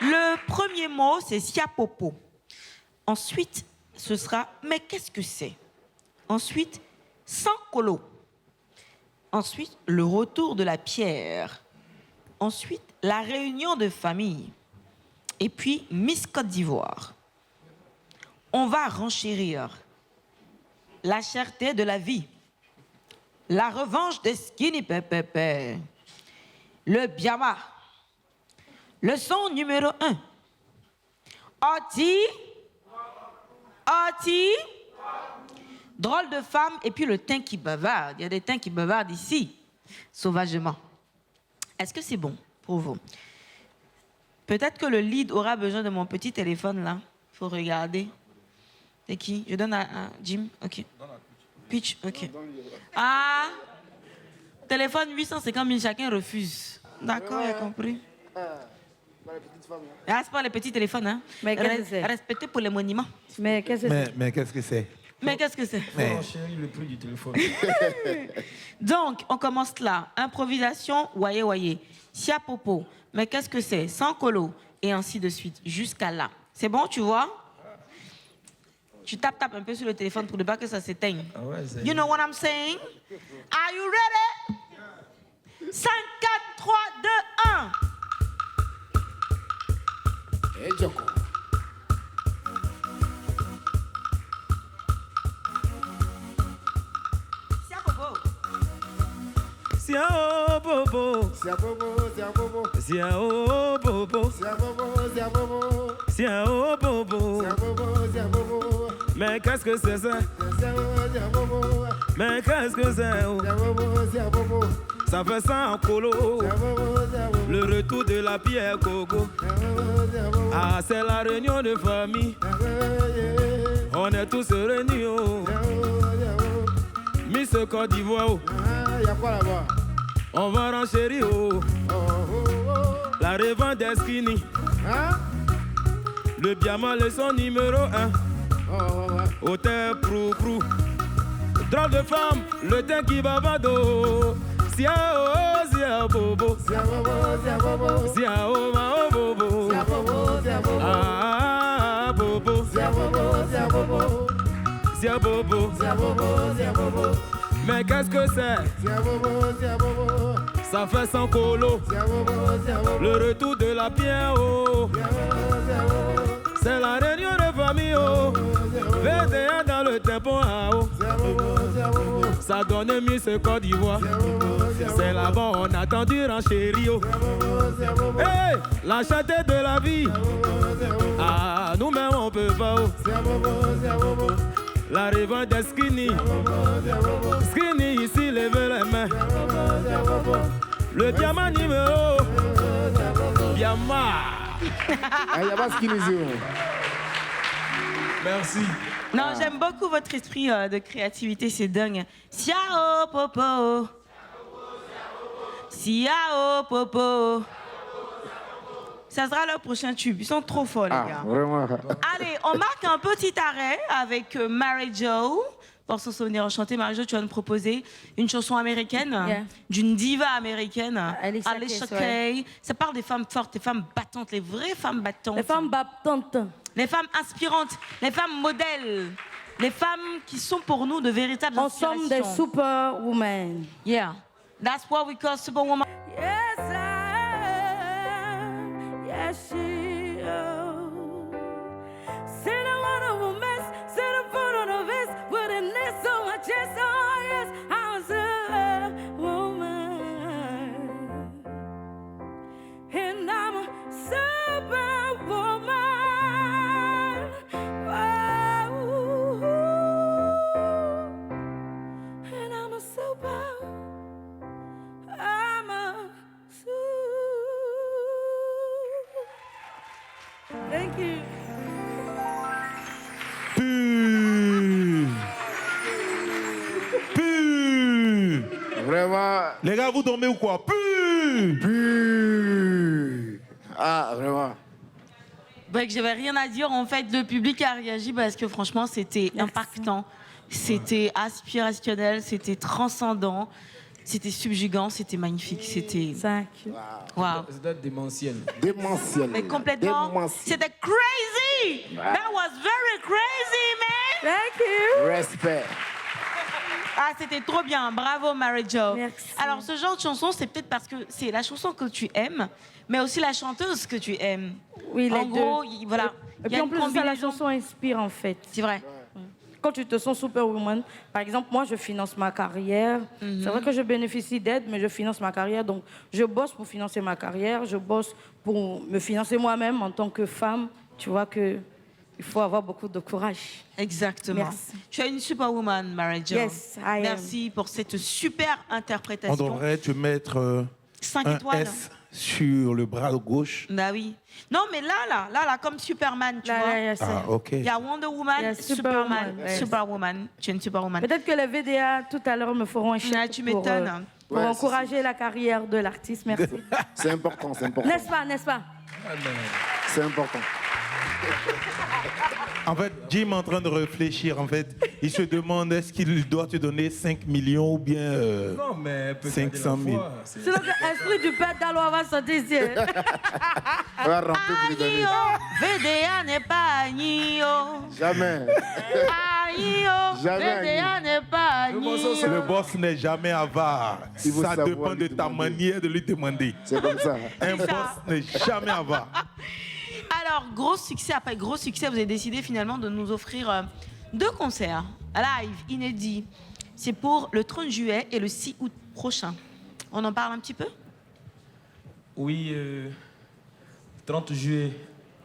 Le premier mot, c'est siapopo. Ensuite, ce sera mais qu'est-ce que c'est? Ensuite, sans colo. Ensuite, le retour de la pierre. Ensuite, la réunion de famille. Et puis, Miss Côte d'Ivoire. On va renchérir. La cherté de la vie. La revanche des skinny pépépé. Le biama. Leçon numéro 1. Oti. Oti. Drôle de femme et puis le teint qui bavarde. Il y a des teints qui bavardent ici, sauvagement. Est-ce que c'est bon pour vous? Peut-être que le lead aura besoin de mon petit téléphone là. Il faut regarder. C'est qui? Je donne à Jim. Ok. Pitch. Ok. Ah. Téléphone 850 000, chacun refuse. D'accord, j'ai compris. Ah, c'est pas les petits téléphones, hein. Mais qu'est-ce que c'est? Respectez pour les monuments. Mais qu'est-ce que c'est? Mais qu'est-ce que c'est? Mais qu'est-ce que c'est? Oh, chérie, le prix du téléphone. Donc, on commence là. Improvisation, voyez, voyez. Sia popo. Mais qu'est-ce que c'est? Sans colo. Et ainsi de suite. Jusqu'à là. C'est bon, tu vois? Tu tapes un peu sur le téléphone pour ne pas que ça s'éteigne. Ah ouais, c'est... You know what I'm saying? Are you ready? 5, 4, 3, 2, 1. Hey, Joko. Sia popo. Sia o bobo, C'est un bobo, c'est un bobo. sia o bobo, C'est un bobo, c'est un bobo. sia o bobo. C'est un bobo, c'est un bobo. Mais qu'est-ce que c'est ça? C'est un bobo, Mais qu'est-ce que c'est? Oh? c'est un bobo, c'est un bobo. Ça fait ça en colo. C'est un bobo, c'est un bobo. Le retour de la pierre coco. C'est un bobo, c'est un bobo. Ah, c'est la réunion de famille. On est tous réunis. Oh. Miss Côte d'Ivoire. Oh. Il y a quoi là-bas? On va renchérir. Oh. La revente des skinny. Hein? Le diamant, le son numéro 1. Hôtel prou. Drôle de femme, le teint qui va vado. Sia o, sia bobo. C'est un bobo, c'est un bobo. Sia o, ma o bobo. C'est un bobo, c'est un bobo. Ah, bobo. C'est un bobo, c'est un bobo. Sia bobo. C'est un bobo, c'est un bobo. Mais qu'est-ce que c'est? C'est un bobo, c'est un bobo. Ça fait sans colo. C'est un bobo, c'est un bobo. Le retour de la pierre, oh. C'est un bobo, c'est un bobo. C'est la réunion de famille, oh. 21 dans le tempo, ah, oh. C'est un bobo, c'est un bobo. Ça donne Miss Côte d'Ivoire. C'est là-bas, on attend du renchéri, oh. Hey, la chanteuse de la vie. Ah, nous-mêmes, on peut pas, oh. C'est un bobo, c'est un bobo. La revente des skinny. Skinny ici, levez les mains. Le diamant numéro. Diamant. Ah, il n'y a pas ce qu'il nous dit. Merci. Non, j'aime beaucoup votre esprit de créativité, c'est dingue. Siao popo. Siao popo. Ça sera leur prochain tube. Ils sont trop forts, les gars. Vraiment. Allez, on marque un petit arrêt avec Mary Jo. Pour son souvenir enchanté, Mary Jo, tu vas nous proposer une chanson américaine, d'une diva américaine, Alicia Keys, Keys. Ça parle des femmes fortes, des femmes battantes, les vraies femmes battantes. Les femmes battantes. Les femmes inspirantes, les femmes modèles, les femmes qui sont pour nous de véritables Nous inspirations. sommes des superwomen. Yeah, that's what we call superwoman. Yes, I am. Yes, she is. Sit on one of a mess, sit up on a vest, with a nest on my chest. Oh, yes, I'm a superwoman. And I'm a superwoman. Oh, and I'm a super. I'm a Thank you. Puh. Vraiment. Les gars, vous dormez ou quoi? Puh. Ah, vraiment. Bref, j'avais rien à dire. En fait, le public a réagi parce que franchement, c'était impactant, c'était aspirationnel, c'était transcendant, c'était subjugant, c'était magnifique, c'était... 5. Wow. C'était démentiel. Démentiel. Mais complètement, Démentiel. c'était crazy. That was very crazy, man. Thank you. Respect. Ah, c'était trop bien. Bravo, Mary Jo. Merci. Alors, ce genre de chanson, c'est peut-être parce que c'est la chanson que tu aimes, mais aussi la chanteuse que tu aimes. Oui, les En gros, deux. voilà. Et Il y puis a en une plus de ça, la combinaison. chanson inspire en fait. C'est vrai. Quand tu te sens superwoman, par exemple, moi je finance ma carrière. C'est vrai que je bénéficie d'aide, mais je finance ma carrière. Donc je bosse pour financer ma carrière, je bosse pour me financer moi-même en tant que femme. Tu vois que il faut avoir beaucoup de courage. Exactement. Merci. Tu es une superwoman, Mary Jo. Yes, I am. Merci pour cette super interprétation. On devrait te mettre 5 un étoiles. S sur le bras gauche. Bah oui. Non, mais là, comme Superman, tu vois. Là, c'est- Ah, ok. Il y a Wonder Woman, Il y a Superman, Superwoman, ouais. Superwoman. Tu es une Superwoman. Peut-être que les VDA tout à l'heure me feront un chèque Ah, tu m'étonnes. pour Ouais, encourager la carrière de l'artiste. Merci. C'est important, c'est important. N'est-ce pas, n'est-ce pas? C'est important. En fait, Jim est en train de réfléchir. En fait, il se demande est-ce qu'il doit te donner 5 millions ou bien Non, mais peut-être 500 000. C'est l'esprit du père d'Alois va sortir ici. On va remplir pour lui donner. Agno, VDA n'est pas Agno. Jamais. Agno, Jamais VDA n'est pas Agno. Le boss n'est jamais avare. Il faut Ça savoir dépend lui de ta demander. manière de lui demander. C'est comme ça. Un C'est ça. boss n'est jamais avare. Alors, gros succès, après gros succès, vous avez décidé finalement de nous offrir 2 concerts live, inédits. C'est pour le 30 juillet et le 6 août prochain. On en parle un petit peu? Oui, 30 juillet,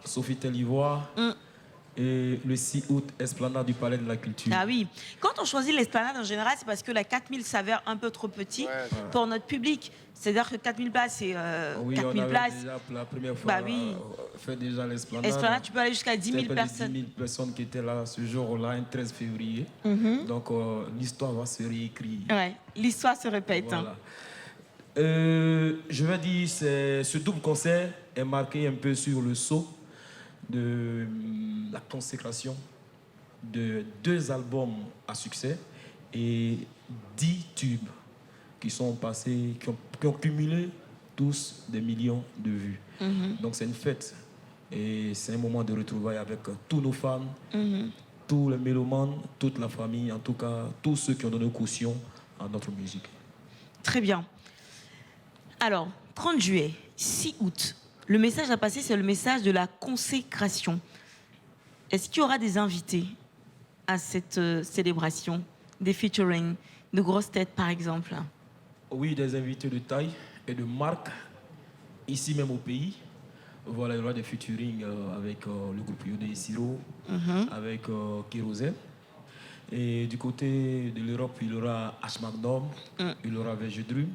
Sofitel Ivoire. Et le 6 août, Esplanade du Palais de la Culture. Ah oui. Quand on choisit l'esplanade en général, c'est parce que la 4000 s'avère un peu trop petit pour notre public. C'est-à-dire que 4000 places, c'est Oui, 4000 on avait places. déjà pour la première fois Bah oui. fait déjà l'Esplanade. Esplanade, tu peux aller jusqu'à 10 000 C'était personnes. 10 000 personnes qui étaient là ce jour-là, un 13 février. Donc l'histoire va se réécrire. Ouais, l'histoire se répète. hein. Voilà. Je vais dire, ce double concert est marqué un peu sur le sceau de la consécration de 2 albums à succès et 10 tubes qui sont passés, qui ont cumulé tous des millions de vues. Donc c'est une fête et c'est un moment de retrouvailles avec tous nos fans, tous les mélomanes, toute la famille, en tout cas tous ceux qui ont donné caution à notre musique. Très bien. Alors, 30 juillet, 6 août, le message à passer, c'est le message de la consécration. Est-ce qu'il y aura des invités à cette célébration? Des featuring, de grosses têtes par exemple? Oui, des invités de taille et de marque, ici même au pays. Voilà, il y aura des featuring avec le groupe Yodé Siro, avec Kérosène. Et du côté de l'Europe, il y aura H. Magnum, il y aura VG Drum,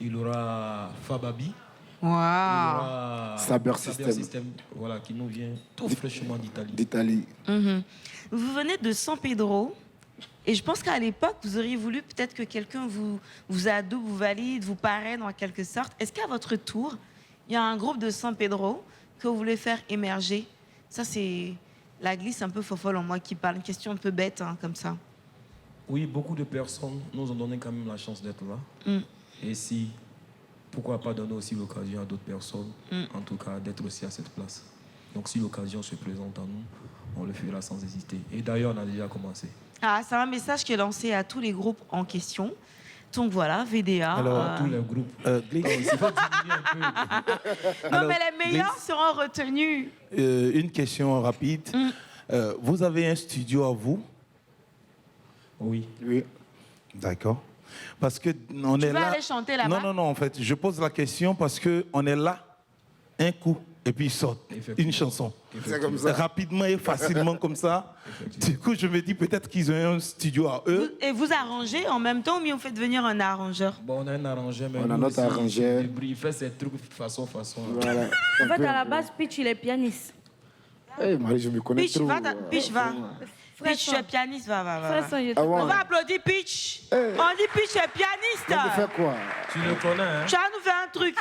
il y aura Fababi, il y Waouh! aura Saber System. voilà, qui nous vient tout fraîchement d'Italie. D'Italie. Vous venez de San Pedro et je pense qu'à l'époque, vous auriez voulu peut-être que quelqu'un vous adoube, vous valide, vous parraine en quelque sorte. Est-ce qu'à votre tour, il y a un groupe de San Pedro que vous voulez faire émerger? Ça, c'est la glisse un peu fofolle en moi qui parle, une question un peu bête hein, comme ça. Oui, beaucoup de personnes nous ont donné quand même la chance d'être là. Et si, pourquoi pas donner aussi l'occasion à d'autres personnes, en tout cas, d'être aussi à cette place. Donc si l'occasion se présente à nous, on le fera sans hésiter. Et d'ailleurs, on a déjà commencé. Ah, c'est un message qui est lancé à tous les groupes en question. Donc voilà, VDA. Alors, Tous les groupes. Glitch, Il faut diminuer un peu. Non, alors, mais les meilleurs Glitch, seront retenus. une question rapide. Vous avez un studio à vous? Oui. Oui. D'accord. Parce que on est vas là. aller chanter là-bas? Non, en fait, je pose la question parce que on est là, un coup, et puis il sort Effectivement. une chanson. C'est comme ça. Rapidement et facilement comme ça. Du coup, je me dis peut-être qu'ils ont un studio à eux. Et vous arrangez en même temps ou bien vous faites venir un arrangeur? Bon, on a un arrangeur, mais On a nous notre aussi, arrangeur. Il fait ses trucs façon. Voilà. En fait, à la base, Pitch, il est pianiste. Eh, Marie, je me connais Pitch, trop. va. Pitch, va. Frère Pitch, tu son. es pianiste, va. Frère son, je te Ah ouais. On va applaudir Pitch. Eh. On dit Pitch est On peut pianiste. faire quoi? Tu le connais, hein? Tu vas nous faire un truc.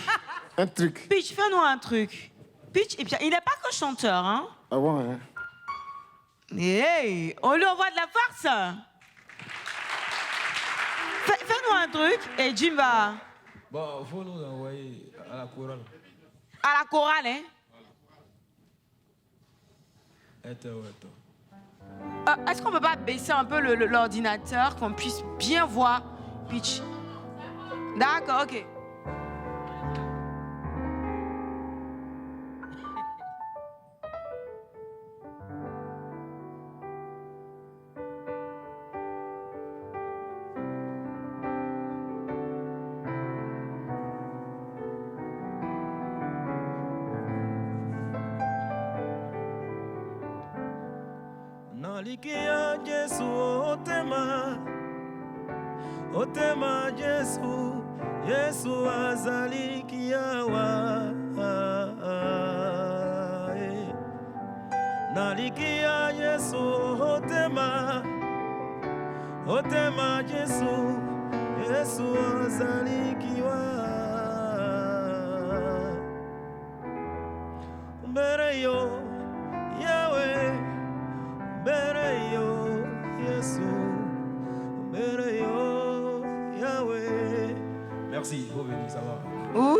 Un truc. Pitch, fais-nous un truc. Pitch, et puis, il n'est pas que chanteur, hein. Ah ouais, hein? Hey, on lui envoie de la farce. Fais-nous un truc et Jim va Bon, il faut nous envoyer à la chorale. à la chorale, hein. Est-ce qu'on peut pas baisser un peu l'ordinateur, qu'on puisse bien voir Pitch? D'accord, ok. Nalikia Jesu otema Jesu Yesu azali kiawa nalikia Yesu otema Yesu azali kiwa mbere yo Yahweh mbere yo Yesu mbere yo Yahweh. Merci, vous venez, ça va. Ouh!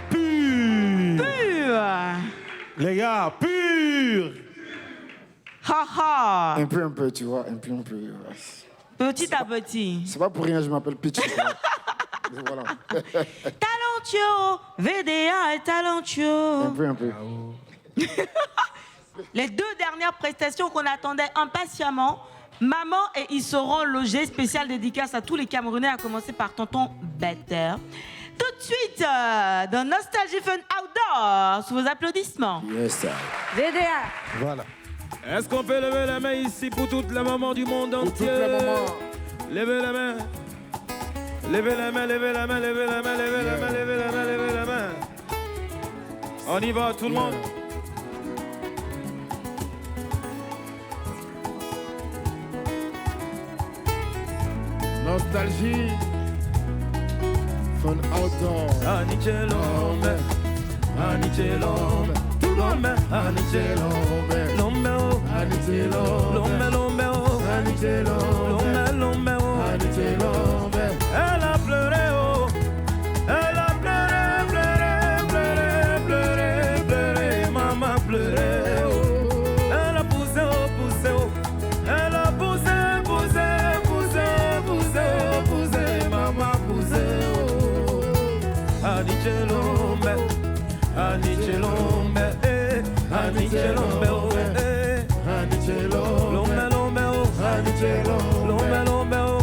Pur! Les gars, pur! Ha ha! Un peu, tu vois, un peu. Petit à petit. C'est pas pour rien, je m'appelle Pitch. Voilà. Talentueux! VDA est talentueux. Un peu. Les 2 dernières prestations qu'on attendait impatiemment, Maman et ils seront logés. Spécial dédicace à tous les Camerounais, à commencer par tonton Better. Tout de suite, dans Nostalgie Fun Outdoor, sous vos applaudissements. Yes, sir. VDA. Voilà. Est-ce qu'on peut lever la main ici pour toutes les mamans du monde entier? Pour toutes les mamans. Levez la main. Levez la main, levez la main, levez la main, levez la main, levez la main, levez la main. On y va, tout le monde. Nostalgie Fun Outdoor. Anichelombe, Anichelombe, tout l'homme, Anichelombe, l'homme, Anichelombe, l'homme, l'homme, Anichelombe. Elle a pleuré, oh, elle a pleuré, maman pleuré, oh. Elle a poussé, oh, elle a poussé, maman poussé, oh. Anichelombe, Anichelombe, Anichelombe, oh, Anichelombe, l'homme, oh, Anichelombe, l'homme, oh,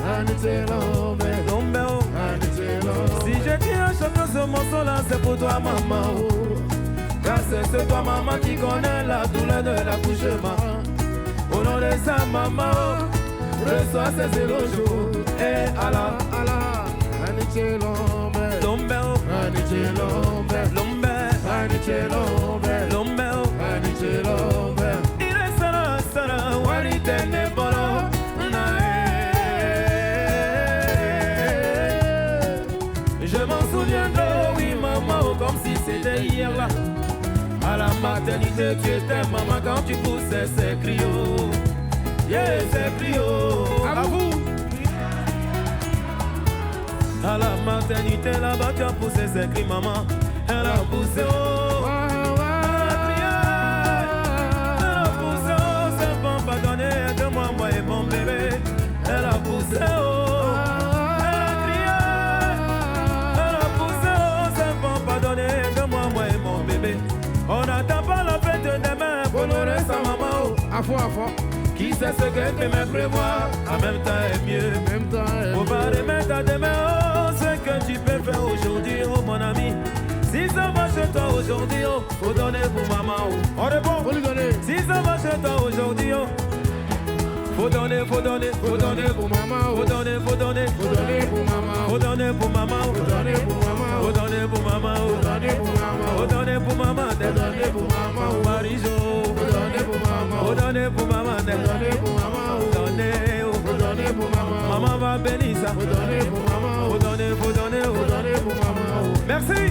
Anichelombe, l'homme, l'homme, oh, si je tiens à chanter ce morceau-là, c'est pour toi, maman, oh. Car c'est toi, maman, qui connaît la douleur de l'accouchement. Au nom de sa maman, reçois ses éloges. Et Allah, Anichelombe, l'homme, Anichelombe, l'homme, Anichelombe, l'homme, Anichelombe. Il est sana, waritene bolo. Je m'en souviendrai, oui maman, comme si c'était hier là. À la maternité, tu étais maman quand tu poussais ces criots. Yeah, ces criots. À vous. À la maternité, là-bas, tu as poussé ces cris, maman. Elle a poussé, oh. Elle a poussé, oh. Serpent pardonné, aide-moi, moi et mon bébé. Elle a poussé, oh. Elle a crié. Elle a poussé, oh. Serpent pardonné, aide-moi, moi et mon bébé. On n'attend pas la fête de demain pour honorer sa maman, oh. À fond. Qui sait ce que tes mains prévoient, en même temps est mieux. Faut pas remettre à demain, oh, ce que tu peux faire aujourd'hui, oh mon ami. Si ça va chez toi aujourd'hui, oh, faut donner pour maman, oh. On répond, faut lui donner. Si ça va chez toi aujourd'hui, oh, faut donner pour maman, oh. Faut donner pour maman, faut donner pour maman, faut donner pour maman, faut donner pour maman, faut donner pour maman, faut donner pour maman, faut donner pour maman, faut donner pour maman, Marijo, faut donner pour maman, faut donner pour maman, faut donner pour maman, faut donner pour maman, maman va bénir ça, faut donner pour maman, faut donner pour maman. Merci.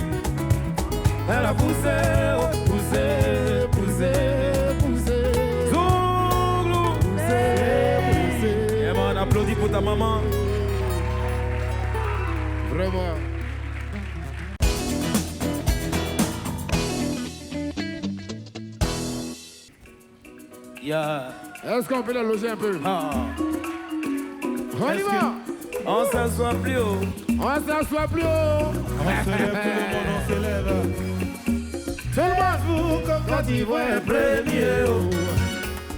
Elle a poussé, poussé. Zouglou, poussé. Et on applaudit pour ta maman. Vraiment. Yeah. Est-ce qu'on peut la loger un peu? Ah. On y va. On s'assoit plus haut. On s'assoit plus haut. On se lève, tout le monde, on se lève. Tout le monde. Vous, comme Côte d'Ivoire, premier haut.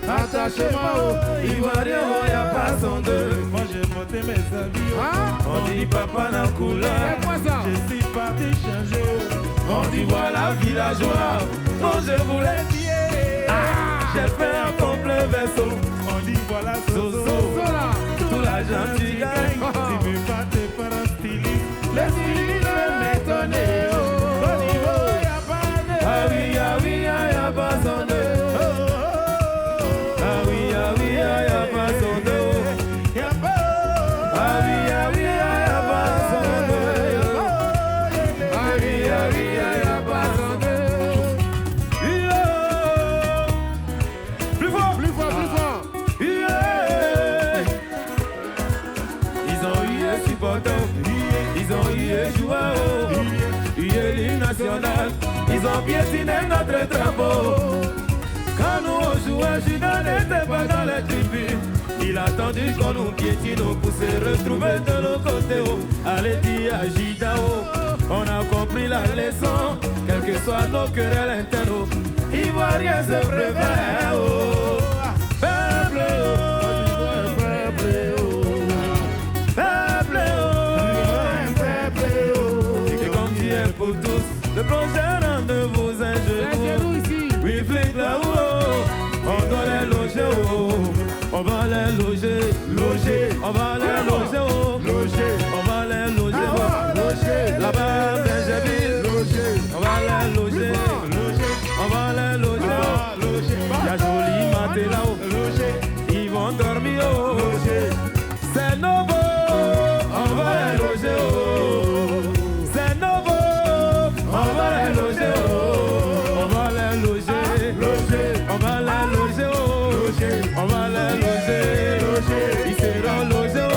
Attachez-moi haut. Ivoirien, il n'y a pas son deux. Moi j'ai monté mes amis. Hein? On dit papa n'a couleur. C'est quoi ça? Je suis parti changer. On dit voilà villageois. Quand je voulais dire, j'ai fait un complet vaisseau. On dit voilà la Soso. Tout l'argent tu gagnes. Tu veux pas te faire un styliste. Les stylistes m'étonner. Au niveau, y'a pas de. Ah oui, y'a pas son de. Ah oui, y'a pas son de. Y'a pas. Ah oui, y'a pas son de. Ah oui, y'a pas son de. Plus fort, plus fort, plus fort. Ils ont eu un supporter, ils ont eu un joueur, eu l'hymne national, ils ont piétiné notre drapeau. Quand nous on jouait, Judas n'était pas dans les tribunes. Il a attendu qu'on nous piétine pour se retrouver de l'autre côté. Allez dire à Jidao, on a compris la leçon, quelles que soient nos querelles internes. Ivoiriens se préfèrent. Peuple, c'est comme Dieu pour tous, le projet de vos ingénieurs. Oui, flic là-haut, on doit les loger, on va les loger, on va les loger, on va les loger, là-bas, Benjamin, on va les loger, on va les loger, y'a joli maté là-haut, ils vont dormir, c'est nouveau, on va les loger, c'est nouveau, on va les loger, on va les loger, on va les loger, on va les loger, ils seront logés,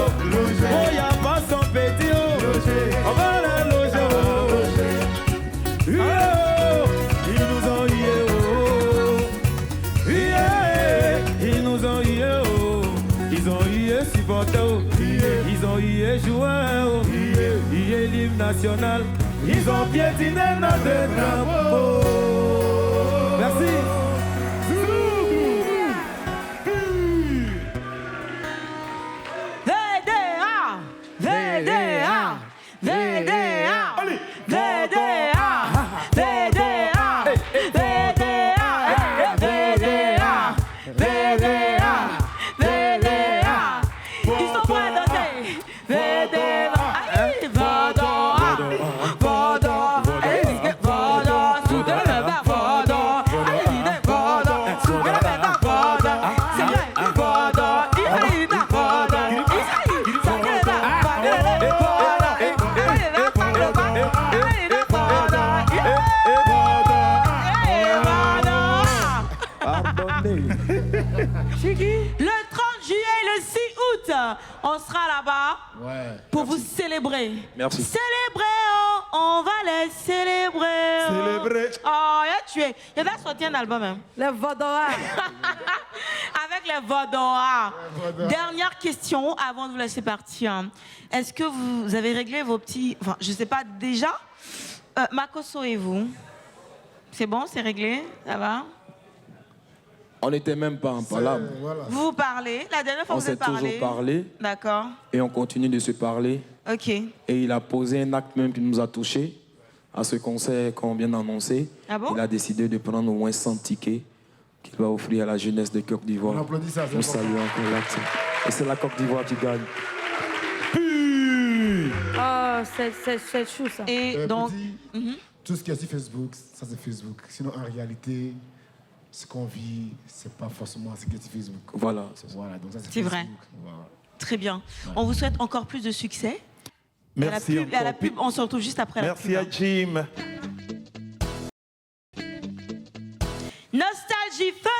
oh y'a pas son petit, on va les loger, ils nous ont ils nous ont ils ont supporter, ils ont joueur, l'hymne national, ils ont piétiné notre drapeau. Merci. Le 30 juillet et le 6 août, on sera là-bas pour vous célébrer. Merci. Célébrer, on va les célébrer. Célébrer. Oh, il a tué. Il va sortir un album. Hein. Le Vaudois. Avec les Vaudois. Dernière question avant de vous laisser partir. Est-ce que vous avez réglé vos petits... Enfin, je ne sais pas déjà. Makoso et vous? C'est bon, c'est réglé? Ça va? On n'était même pas en palabre. Vous vous parlez? La dernière fois, On vous avez s'est toujours parlé. D'accord. Et on continue de se parler. Ok. Et il a posé un acte même qui nous a touchés à ce concert qu'on vient d'annoncer. Ah bon? Il a décidé de prendre au moins 100 tickets qu'il va offrir à la jeunesse de Côte d'Ivoire. On applaudit ça, c'est On important. salue encore l'acte. Et c'est la Côte d'Ivoire qui gagne. Oh, c'est chou ça. Et donc... Tout ce qui est sur Facebook, ça c'est Facebook. Sinon, en réalité, ce qu'on vit, c'est pas forcément ce qui est sur Facebook. Voilà, c'est ça. Voilà, donc ça C'est vrai. Facebook. Voilà. Très bien. On vous souhaite encore plus de succès. Merci À la encore. pub, on se retrouve juste après Merci la à pub. Jim. Nostalgie Fun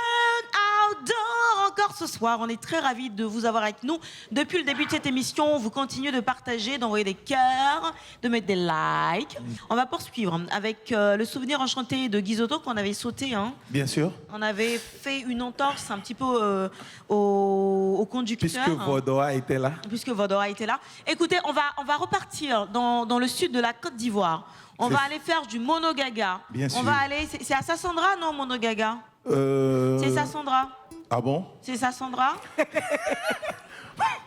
Outdoor encore ce soir. On est très ravis de vous avoir avec nous. Depuis le début de cette émission, vous continuez de partager, d'envoyer des cœurs, de mettre des likes. On va poursuivre avec le souvenir enchanté de Guizotto qu'on avait sauté. Hein. Bien sûr. On avait fait une entorse un petit peu au conducteur. Puisque Vaudois était là. Puisque Vaudois était là. Écoutez, on va repartir dans le sud de la Côte d'Ivoire. On va aller faire du monogaga. Bien sûr. On va aller... C'est à Sassandra, non, monogaga? C'est Sassandra. Ah bon? C'est Sassandra.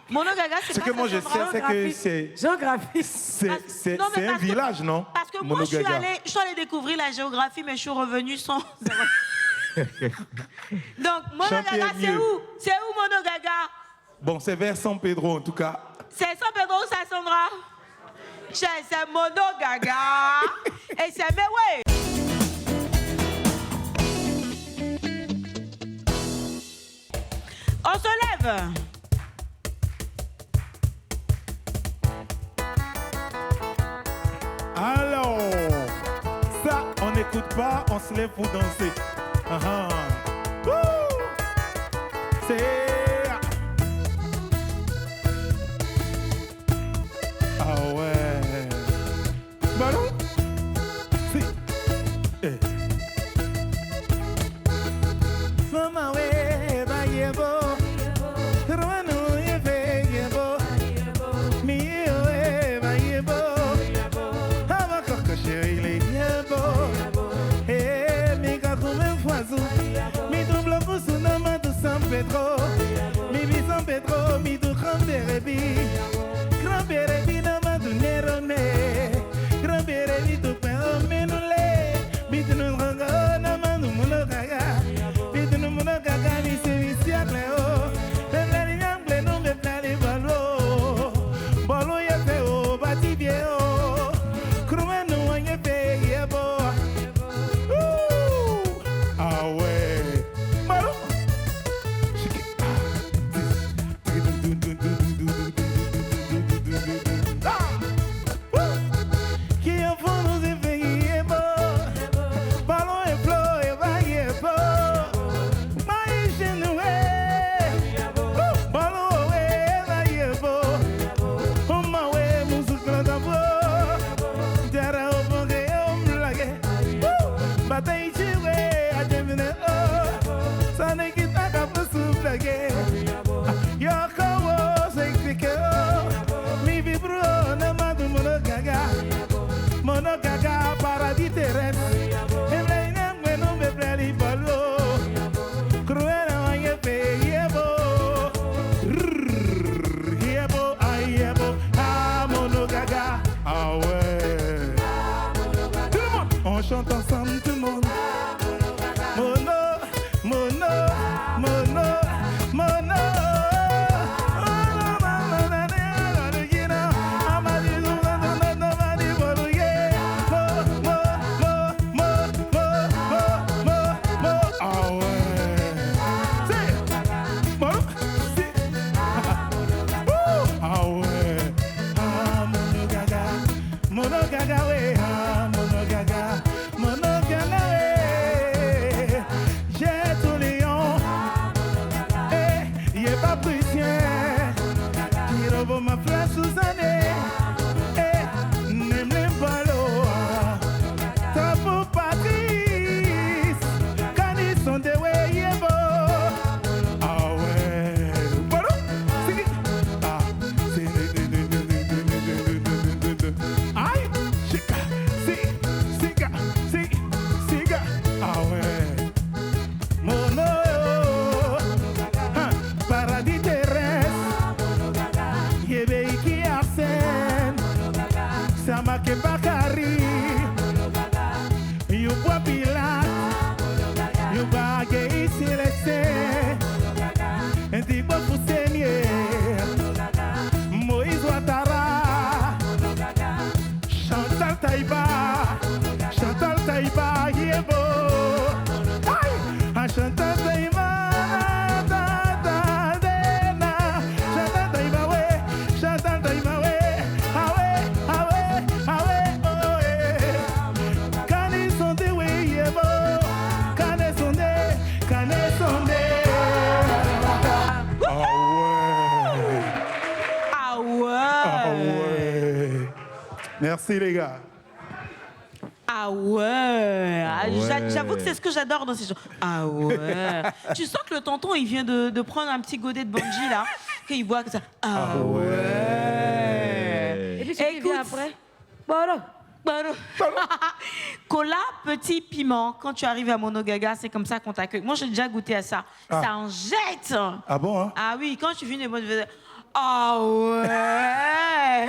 Monogaga, c'est Ce pas que moi je sais, Sassandra. c'est que c'est... Géographie. C'est Non, mais un parce que- village, non? Parce que moi, je suis Monogaga. allée découvrir la géographie, mais je suis revenue sans... Donc, Mono Chanter Gaga, c'est mieux. où? C'est où Mono Gaga? Bon, c'est vers San Pedro en tout cas. C'est San Pedro ou c'est Sandra? C'est Mono Gaga. Et c'est mais ouais. On se lève. Alors, ça, on n'écoute pas, on se lève pour danser. Wouh! C'est... Ah ouais. Ballon? Si. Eh. Maman, ouais, bah, yebo. Rwano, yebe, yebo. Mi, ouais, bah, yebo. Ava, kaka, chérie, les yebo. Eh, mi, kako, même foisou. Mi, double poussou, non, ma, de San Pedro. Mi, vi, San Pedro, mi, du, cranberry. Cranberry, non, ma, du, nerone. Cranberry, du, pain, menule. Mi, du, non, rango, non, ma, du, mono, gaga. Mi, du, non, mono, gaga, mi, se, mi, si, a, cleo. Mono Gaga, paradis terrestre. Ah ouais. Tout le monde, on chante ensemble, tout le monde. Mono, mono, mono, mono. Merci les gars. Ah ouais, ouais. J'avoue que c'est ce que j'adore dans ces choses. Ah ouais. Tu sens que le tonton, il vient de prendre un petit godet de Bungie là, qu'il boit que ça. Ah ouais. Et puis tu viens après. Voilà. Cola, petit piment. Quand tu arrives à Mono Gaga, c'est comme ça qu'on t'accueille. Moi, j'ai déjà goûté à ça. Ah. Ça en jette. Ah bon, hein? Ah oui, quand tu finis, moi, je faisais... Ah ouais.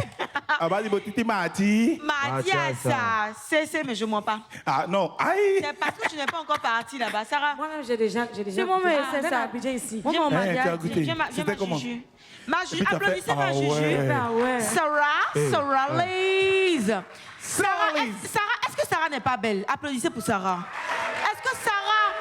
Abadi Botiti Mati. Mathias, c'est, mais je mens pas. Ah non, aïe. C'est parce que tu n'es pas encore parti là-bas, Sarah. Moi-même, j'ai déjà. C'est moi, mais c'est ça. Abidjan ici. Viens, mon tu as Madia, goûté. viens ma C'était comment? Juju. Ma Juju, Et puis t'as applaudissez fait, ma ah Juju. ouais. Ah ouais. Sarah Liz. Sarah Liz. Sarah, est-ce que Sarah n'est pas belle? Applaudissez pour Sarah. Est-ce que Sarah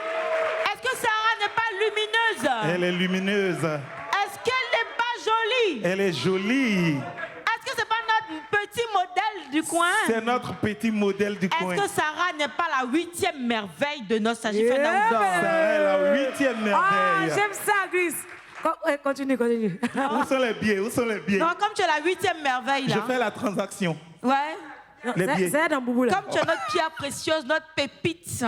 n'est pas lumineuse? Elle est lumineuse. Est-ce qu'elle n'est pas jolie? Elle est jolie. Est-ce que c'est pas notre petit modèle du coin? C'est notre petit modèle du coin. Est-ce que Sarah n'est pas la 8e merveille de Nostalgie Fun Yeah, Outdoor? Sarah est la 8e Ah, merveille. j'aime ça, Gris. Continue. Où sont les billets? Où sont les billets? Non, comme tu es la 8e merveille là. Je fais la transaction. Ouais. Les billets. C'est dans Boubou là. Comme tu es notre pierre précieuse, notre pépite.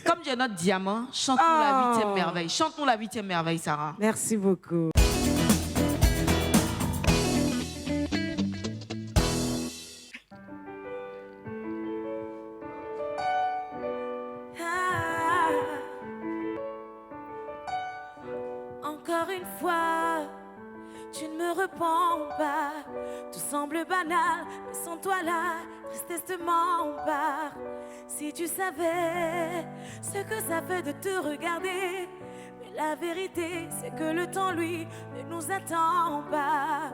Comme tu es notre diamant, chante-nous la 8e merveille. Chante-nous la 8e merveille, Sarah. Merci beaucoup. Encore une fois, tu ne me réponds pas. Tout semble banal, mais sans toi la tristesse te m'embarque. Si tu savais ce que ça fait de te regarder, mais la vérité, c'est que le temps, lui, ne nous attend pas.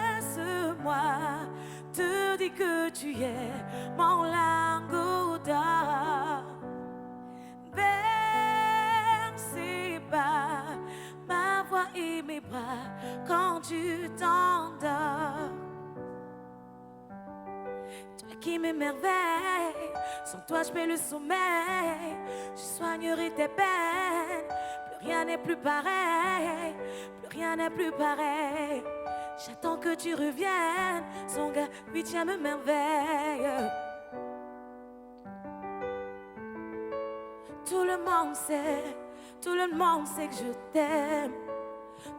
Laisse-moi te dire que tu es mon lingot d'or. Bercé par ma voix et mes bras quand tu t'endors. Toi qui m'émerveille, sans toi je mets le sommeil. Je soignerai tes peines, plus rien n'est plus pareil, plus rien n'est plus pareil. J'attends que tu reviennes, son gars, 8e merveille. Tout le monde sait que je t'aime.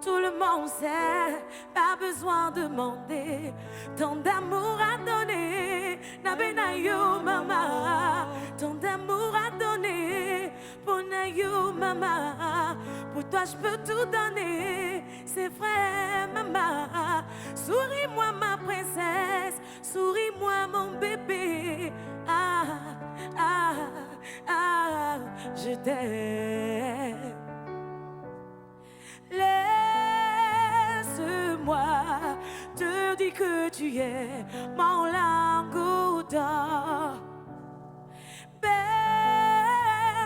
Tout le monde sait, pas besoin de demander. Tant d'amour à donner, Nabenayo mama. Tant d'amour à donner, Bonayo mama. Pour toi je peux tout donner, c'est vrai mama. Souris-moi ma princesse, souris-moi mon bébé. Ah, ah, ah, je t'aime. Laisse-moi te dire que tu es mon lingot d'or.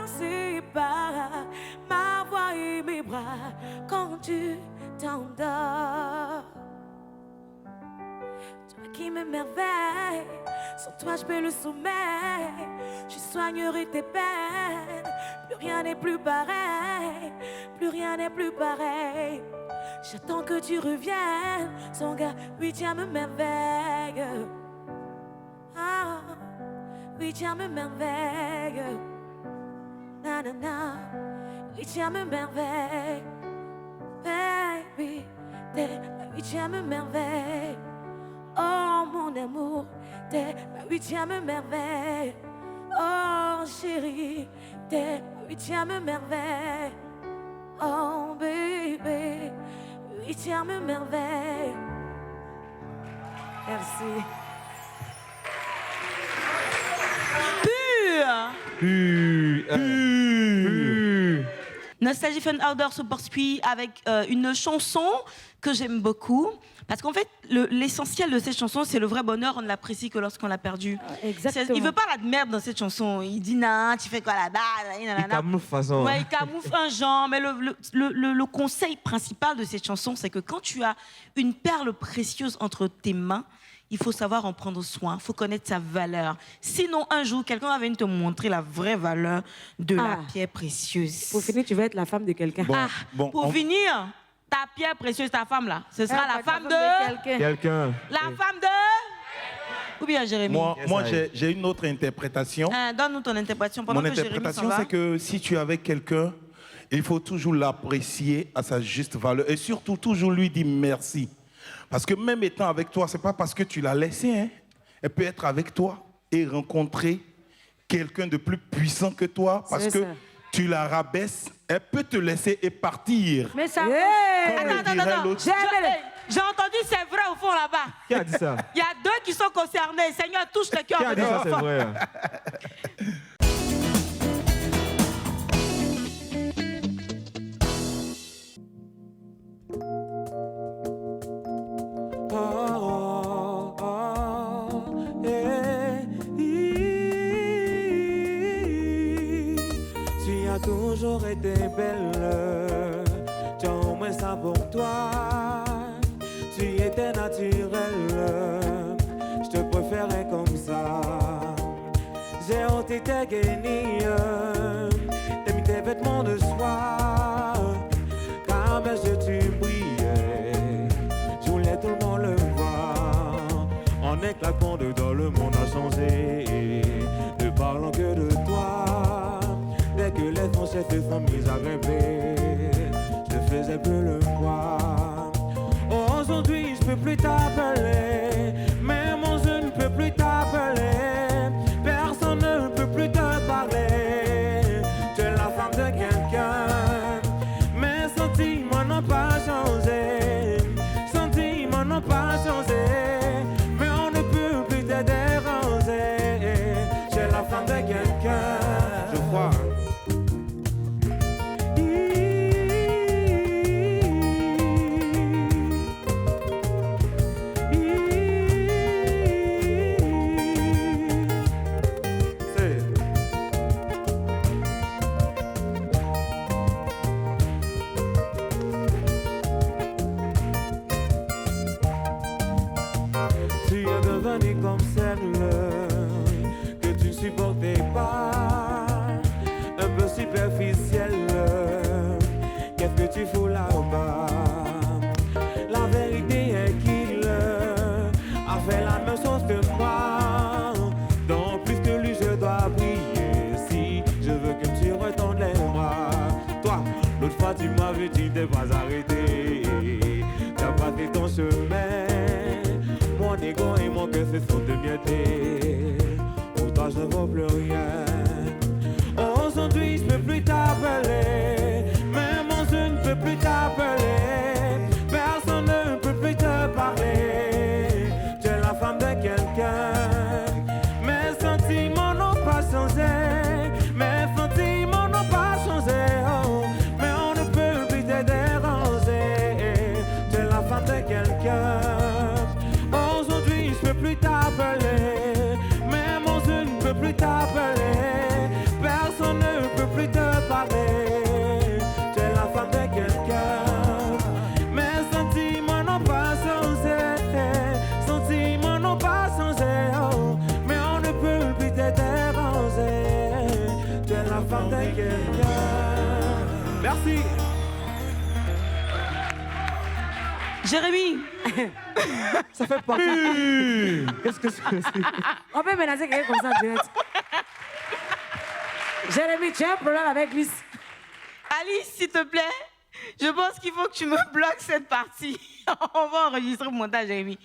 Bercé par ma voix et mes bras quand tu t'endors. Toi qui m'émerveille, sans toi je paie le sommeil. Je soignerai tes peines, plus rien n'est plus pareil, plus rien n'est plus pareil. J'attends que tu reviennes, son gars, 8e merveille. Ah, 8e merveille. Na na na, 8e merveille. Baby, t'es la 8e merveille. Oh mon amour, t'es la 8e merveille. Oh chérie, t'es la 8e merveille. Oh bébé, 8e merveille. Merci. Nostalgie Fun Outdoor se poursuit avec une chanson que j'aime beaucoup. Parce qu'en fait, l'essentiel de cette chanson, c'est le vrai bonheur. On ne l'apprécie que lorsqu'on l'a perdu. Exactement. Il veut pas la merde dans cette chanson. Il dit, non, tu fais quoi là-bas? Il camoufle façon. Ouais, il camoufle un genre. Mais le conseil principal de cette chanson, c'est que quand tu as une perle précieuse entre tes mains, il faut savoir en prendre soin, il faut connaître sa valeur. Sinon, un jour, quelqu'un va venir te montrer la vraie valeur de la pierre précieuse. Pour finir, tu vas être la femme de quelqu'un. Pour finir, ta pierre précieuse, ta femme là, ce sera la femme de... Quelqu'un. La femme de... Ou bien Jérémy? Moi j'ai une autre interprétation. Donne-nous ton interprétation pendant Mon que Jérémy s'en interprétation, va. c'est que si tu es avec quelqu'un, il faut toujours l'apprécier à sa juste valeur et surtout toujours lui dire merci. Parce que même étant avec toi, c'est pas parce que tu l'as laissé, hein. Elle peut être avec toi et rencontrer quelqu'un de plus puissant que toi parce que tu la rabaisses. Elle peut te laisser et partir. Mais ça... Comme le dirait l'autre. J'ai entendu c'est vrai au fond là-bas. Qui a dit ça? Il y a 2 qui sont concernés. Seigneur, touche le cœur Qui a de dit ça, nos c'est enfants. vrai? Tu as toujours été belle, tu as au moins ça pour toi. Tu étais naturelle, je te préférais comme ça. J'ai ôté tes guenilles, t'as mis tes vêtements de soie. Car ben je tu brillais, je voulais tout le monde le voir. En éclatant dedans, le monde a changé, ne parlons que de toi. Dès que les Français se sont mis à grimper, je faisais plus le poids. Aujourd'hui, je peux plus t'appeler, même je ne peux plus t'appeler. Personne ne peut plus te parler. Tu es la femme de quelqu'un. Mes sentiments n'ont pas changé. Sentiments n'ont pas changé. Mais on ne peut plus te déranger. Tu es la femme de quelqu'un. Je crois. Tu es devenue comme celle que tu ne supportais pas, un peu superficielle. Qu'est-ce que tu fous là-bas? La vérité est qu'il a fait la même chose que moi. Donc plus que lui, je dois briller si je veux que tu retournes les bras. Toi, l'autre fois tu m'avais dit de pas arrêter. Tu as passé ton chemin. Mon ego et mon cœur se sont émiettés. Pour toi je ne vaux plus rien. Aujourd'hui je peux plus t'appeler. Même je ne peux plus t'appeler. Personne ne peut plus te parler. Tu es la femme de quelqu'un. Mes sentiments n'ont pas changé. Mes sentiments n'ont pas changé. Oh. Mais on ne peut plus te déranger. Tu es la femme de quelqu'un. Aujourd'hui, je peux plus t'appeler, même je ne peux plus t'appeler. Personne ne peut plus te parler. Tu es la femme de quelqu'un. Mes sentiments n'ont pas changé, sentiments n'ont pas changé. Oh, mais on ne peut plus te déranger. Tu es la femme de quelqu'un. Merci. Jérémy, Ça fait partie. Qu'est-ce que c'est? On peut menacer quelqu'un comme ça direct. Jérémy, tu as un problème avec lui. Alice, s'il te plaît, je pense qu'il faut que tu me bloques cette partie. On va enregistrer le montage, Jérémy.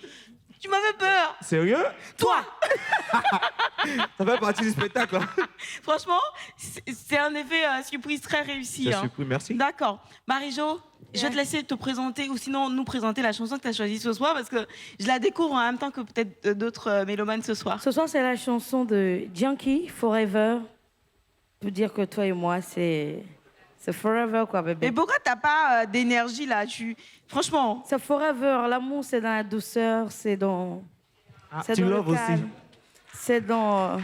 Tu m'as fait peur. Sérieux? Toi, Ça fait partie du spectacle. Hein? franchement, c'est un effet surprise très réussi. Je hein. suis pris, merci. D'accord. Marie-Jo, je vais te laisser te présenter ou sinon nous présenter la chanson que tu as choisie ce soir parce que je la découvre en même temps que peut-être d'autres mélomanes ce soir. Ce soir, c'est la chanson de Junkie, Forever. Je peux dire que toi et moi, c'est Forever, quoi, bébé. Mais pourquoi t'as pas d'énergie là? Franchement, C'est Forever. L'amour, c'est dans la douceur, c'est dans... c'est tu dans le l'offres calme. aussi. C'est dans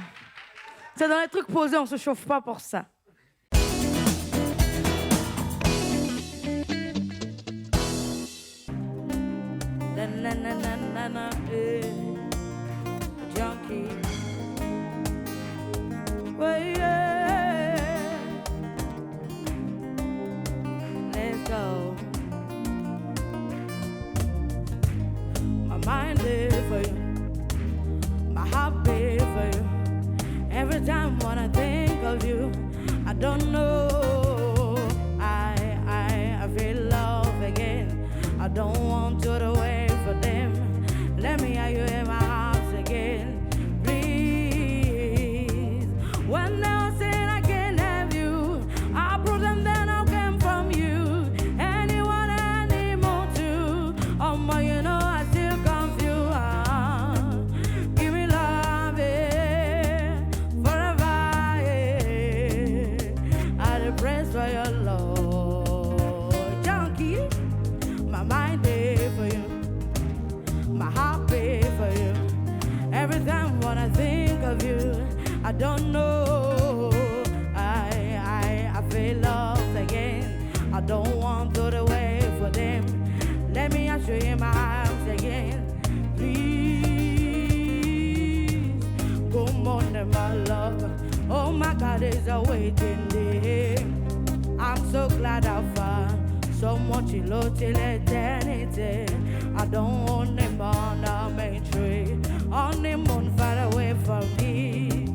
les trucs posés, on se chauffe pas pour ça. Na, na, na, na, na, na, Junkie. Well, yeah. Let's go. My mind is for you. My heart beats for you. Every time when I think of you, I don't know. I feel love again. I don't want you to wait for them. Let me have you in my arms again, please. When they all say I can't have you, I prove them that I came from you. Anyone, any more too. Oh my. you in my arms again. Please, come on, my love. Oh my God, is awaiting there. I'm so glad I found someone to love till eternity. I don't want him on the main tree, on him on far away from me.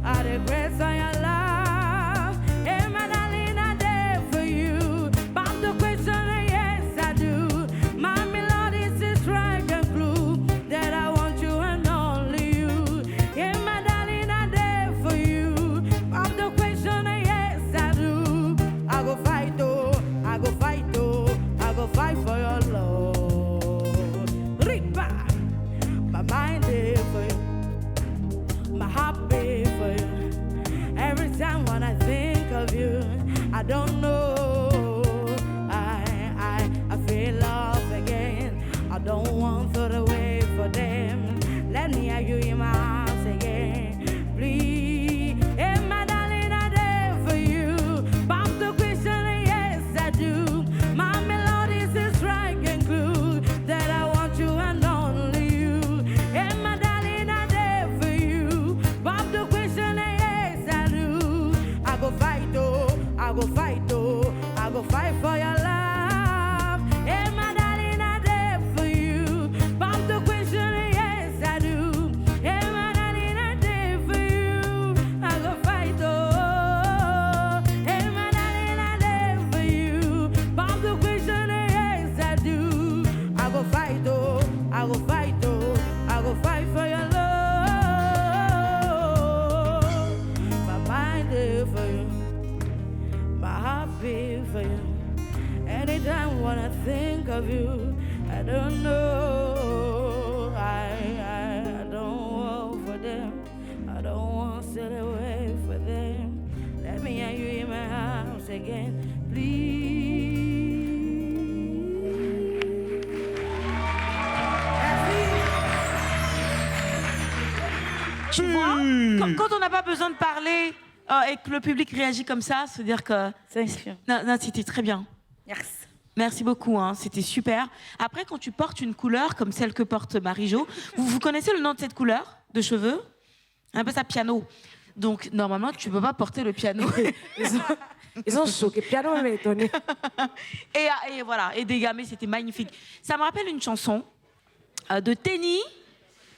I regret on your love, hey my darling, I'm there for you. But the question, yes I do. My melody is a strike and clue that I want you and only you. Hey my darling, I'm there for you. But the question, yes I do. I go fight oh, I go fight oh, I go fight for your love. Ripa, my mind there for you. My heart beat for you. Every time when I think of you, I don't know. I feel love again. I don't want to throw away for them. Let me have you in my arms again, please. Hey, my darling, I'm there for you. Pop the question, yes I do. My melody is a strike and glue that I want you and only you. Hey, my darling, I'm there for you. Pop the question, yes I do. I go fight oh, I go fight oh, I go fight for your love. Hey, my darling, I'm there for you. Pop the question, yes I do. Hey, my darling, I'm there for you. I go fight oh. Hey, my darling, I'm there for you. Pop the question, yes I do. I go fight oh, I go fight oh, I go fight for your love. My mind there for you, my heart beat for you. Anytime when I think of you, I don't know. I don't want for them. I don't want to sit away for them. Let me have you in my house again, please. Tu vois, quand on n'a pas besoin de parler et que le public réagit comme ça, se dire que... C'est sûr. Non, non, c'était très bien. Merci. Merci beaucoup, hein, c'était super. Après, quand tu portes une couleur comme celle que porte Marie-Jo, vous connaissez le nom de cette couleur de cheveux? Un peu ça, piano. Donc, normalement, tu ne peux pas porter le piano. Ils ont choqué. Piano m'a étonné. Et voilà, et dégamé, c'était magnifique. Ça me rappelle une chanson de Tenny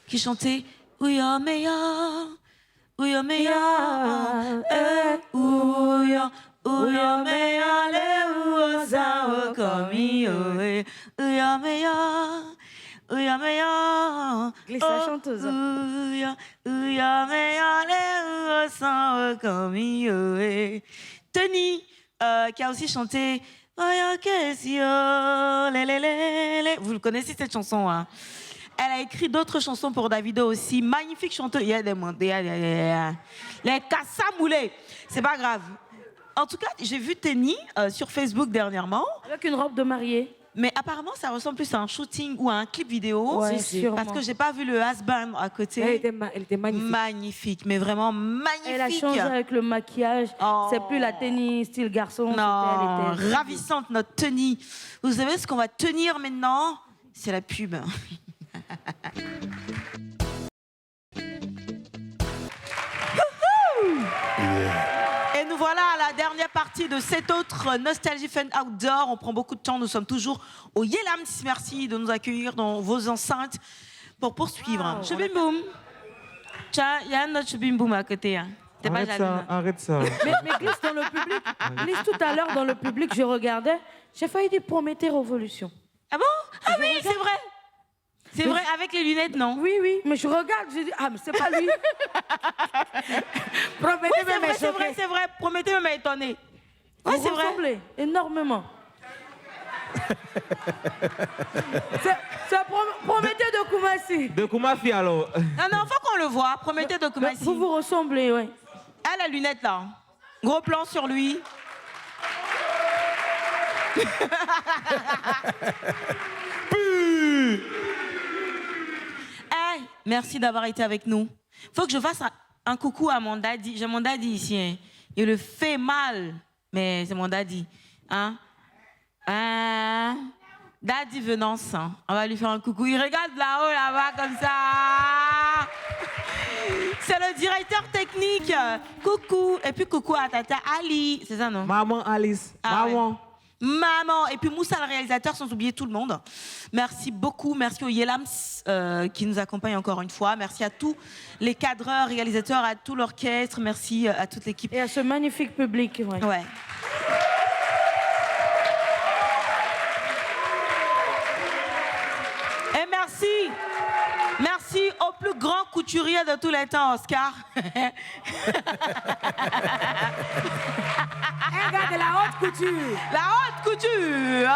qui chantait Ouya meya, Ouya meya, Ouya, Ouya meya, le ouza komi oe, Ouya meya, Ouya meya, Glisse la chanteuse. Ouya, Ouya meya, le ouza komi oe. Tenny, qui a aussi chanté Oya kesio, le. Vous le connaissez cette chanson, hein? Elle a écrit d'autres chansons pour Davido aussi. Magnifique chanteuse. Il y a des mondes, les cassamoulés. C'est pas grave. En tout cas, j'ai vu Tenny sur Facebook dernièrement. Avec une robe de mariée. Mais apparemment, ça ressemble plus à un shooting ou à un clip vidéo. Ouais, sûrement. Parce que j'ai pas vu le husband à côté. Elle était magnifique. Magnifique, mais vraiment magnifique. Elle a changé avec le maquillage. Oh. C'est plus la Tenny style garçon. Non, Elle était ravissante notre Tenny. Vous savez ce qu'on va tenir maintenant? C'est la pub. Et nous voilà à la dernière partie de cette autre Nostalgie Fun Outdoor. On prend beaucoup de temps, nous sommes toujours au Yelams. Merci de nous accueillir dans vos enceintes pour poursuivre. Wow. Chubim Boom. Tiens, il y a un autre Chubim Boom à côté. Hein. T'es pas Arrête jaloux, ça, hein. arrête ça. Mais glisse dans le public. Glisse tout à l'heure dans le public, je regardais. J'ai failli dire Prométhée Révolution. Ah bon? Ah oui, c'est vrai. C'est vrai, avec les lunettes, non? Oui, oui, mais je regarde, je dis, ah, mais c'est pas lui. Prométhée Oui, c'est m'a vrai, c'est choqué. vrai, c'est vrai. Promettez m'a étonné. Oui, Vous c'est vrai. ressemblez énormément. c'est Prométhée de Koumassi. De Koumafi alors. Non, non, faut qu'on le voit. Promettez de Koumassi. Vous vous ressemblez, oui. Ah, la lunette, là. Gros plan sur lui. Hey, merci d'avoir été avec nous. Faut que je fasse un coucou à mon daddy. J'ai mon daddy ici. Hein. Il le fait mal, mais c'est mon daddy. Hein? Daddy Venance, hein. On va lui faire un coucou. Il regarde là-haut, là-bas, comme ça. C'est le directeur technique. Coucou. Et puis coucou à Tata Ali. C'est ça, non? Maman Alice. Ah, Maman. ouais. Maman. Et puis Moussa, le réalisateur, sans oublier tout le monde. Merci beaucoup. Merci au Yelams qui nous accompagne encore une fois. Merci à tous les cadreurs, réalisateurs, à tout l'orchestre. Merci à toute l'équipe. Et à ce magnifique public. Ouais. Et merci au plus grand couturier de tous les temps, Oscar. Un gars de la haute couture. La haute couture.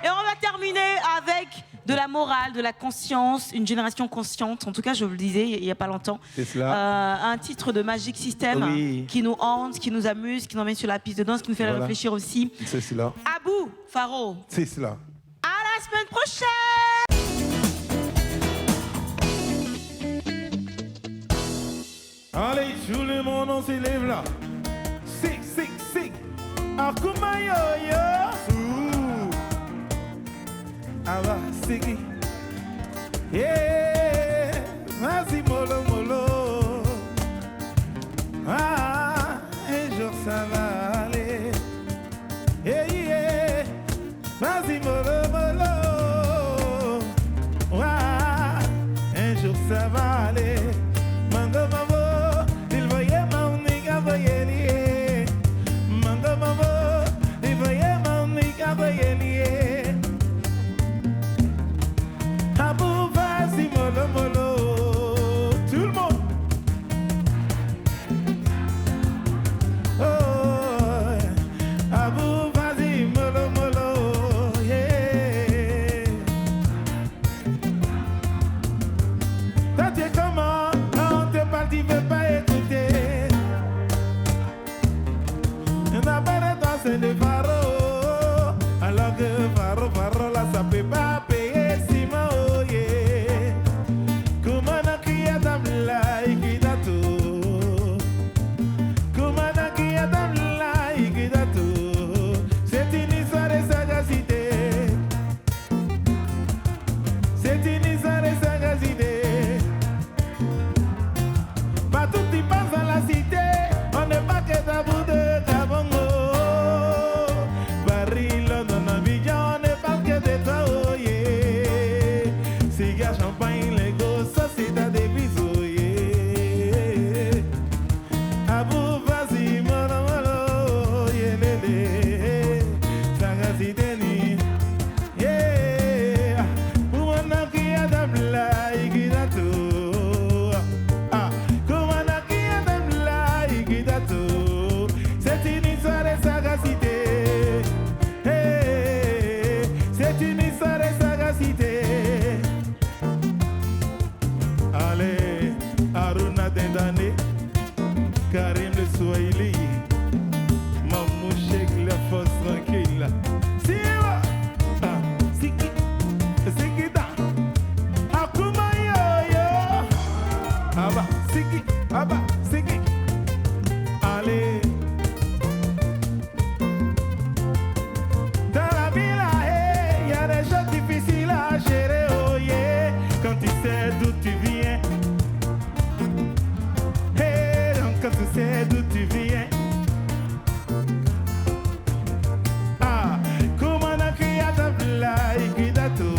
Et on va terminer avec de la morale, de la conscience, une génération consciente. En tout cas, je vous le disais il n'y a pas longtemps. C'est cela. Un titre de Magic System Oui. qui nous hante, qui nous amuse, qui nous emmène sur la piste de danse, qui nous fait Voilà. réfléchir aussi. C'est cela. Abou, Faro. C'est cela. À la semaine prochaine. Allez, tout le monde, on s'élève là. Sick. Akuma yo. Ouh. Ah va, siki. Yeah. Vas-y, mollo. Ah, un jour ça va aller. Yeah. Vas-y, mollo. Ah, un jour ça va aller. Mango, il voyait mon nigga, voyait lié. Mango, il voyait mon nigga, voyait lié. Abou, vas-y, mollo, tout le monde. Oh, Abou, vas-y, mollo, yeah. Toi, tu es comment? On te parle, tu veux pas écouter. On a pas de temps, c'est le Faro. Alors que Faro, là, ça peut pas payer Simon, oh yeah. Comment on a crié dans la Ikidato? Comment on a crié dans la Ikidato? C'est une histoire de sagacité. C'est une histoire de sagacité. Partout tu passes dans la cité, on n'est pas que tabou de Gabongo. Paris, London, Abidjan, on n'est pas que de toi, oh yeah. Cigare, champagne, les gosses, ça c'est ta devise, oh yeah. Abou, vas-y, mollo, yeah, lélé. Sagacité ni, yeah. Pour mon âme qui a dans la Ikidato. Ah, comment on a qui a dans la Ikidato? C'est une histoire de sagacité. Hey, c'est une histoire de sagacité. Allez, Aruna Dendane, Karim le Swahili, Mamou Cheikh la force tranquille. Siwa, ah, Sikita, Akuma yo. Aba, Siki. Allez. Dans la vie là, y a des choses difficiles à gérer, oh yeah. Quand tu sais d'où tu viens. Hey, donc quand tu sais d'où tu viens. Ah, comment on a crié à ta blague, Ikidato?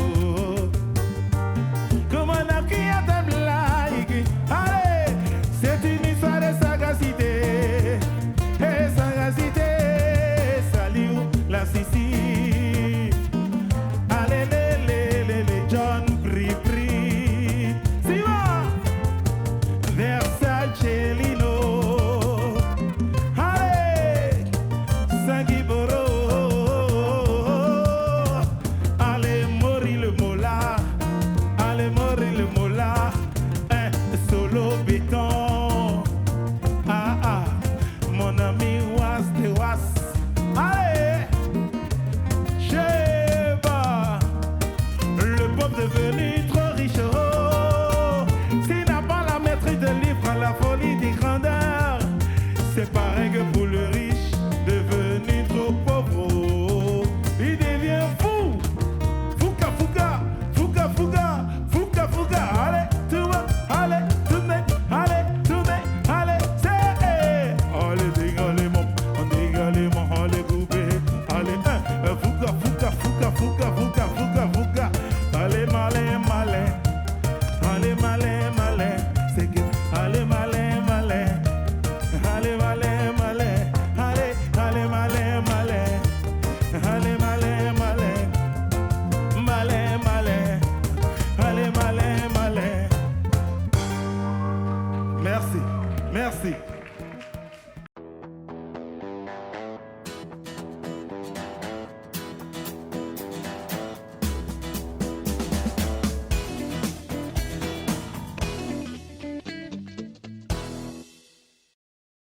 Merci. Merci.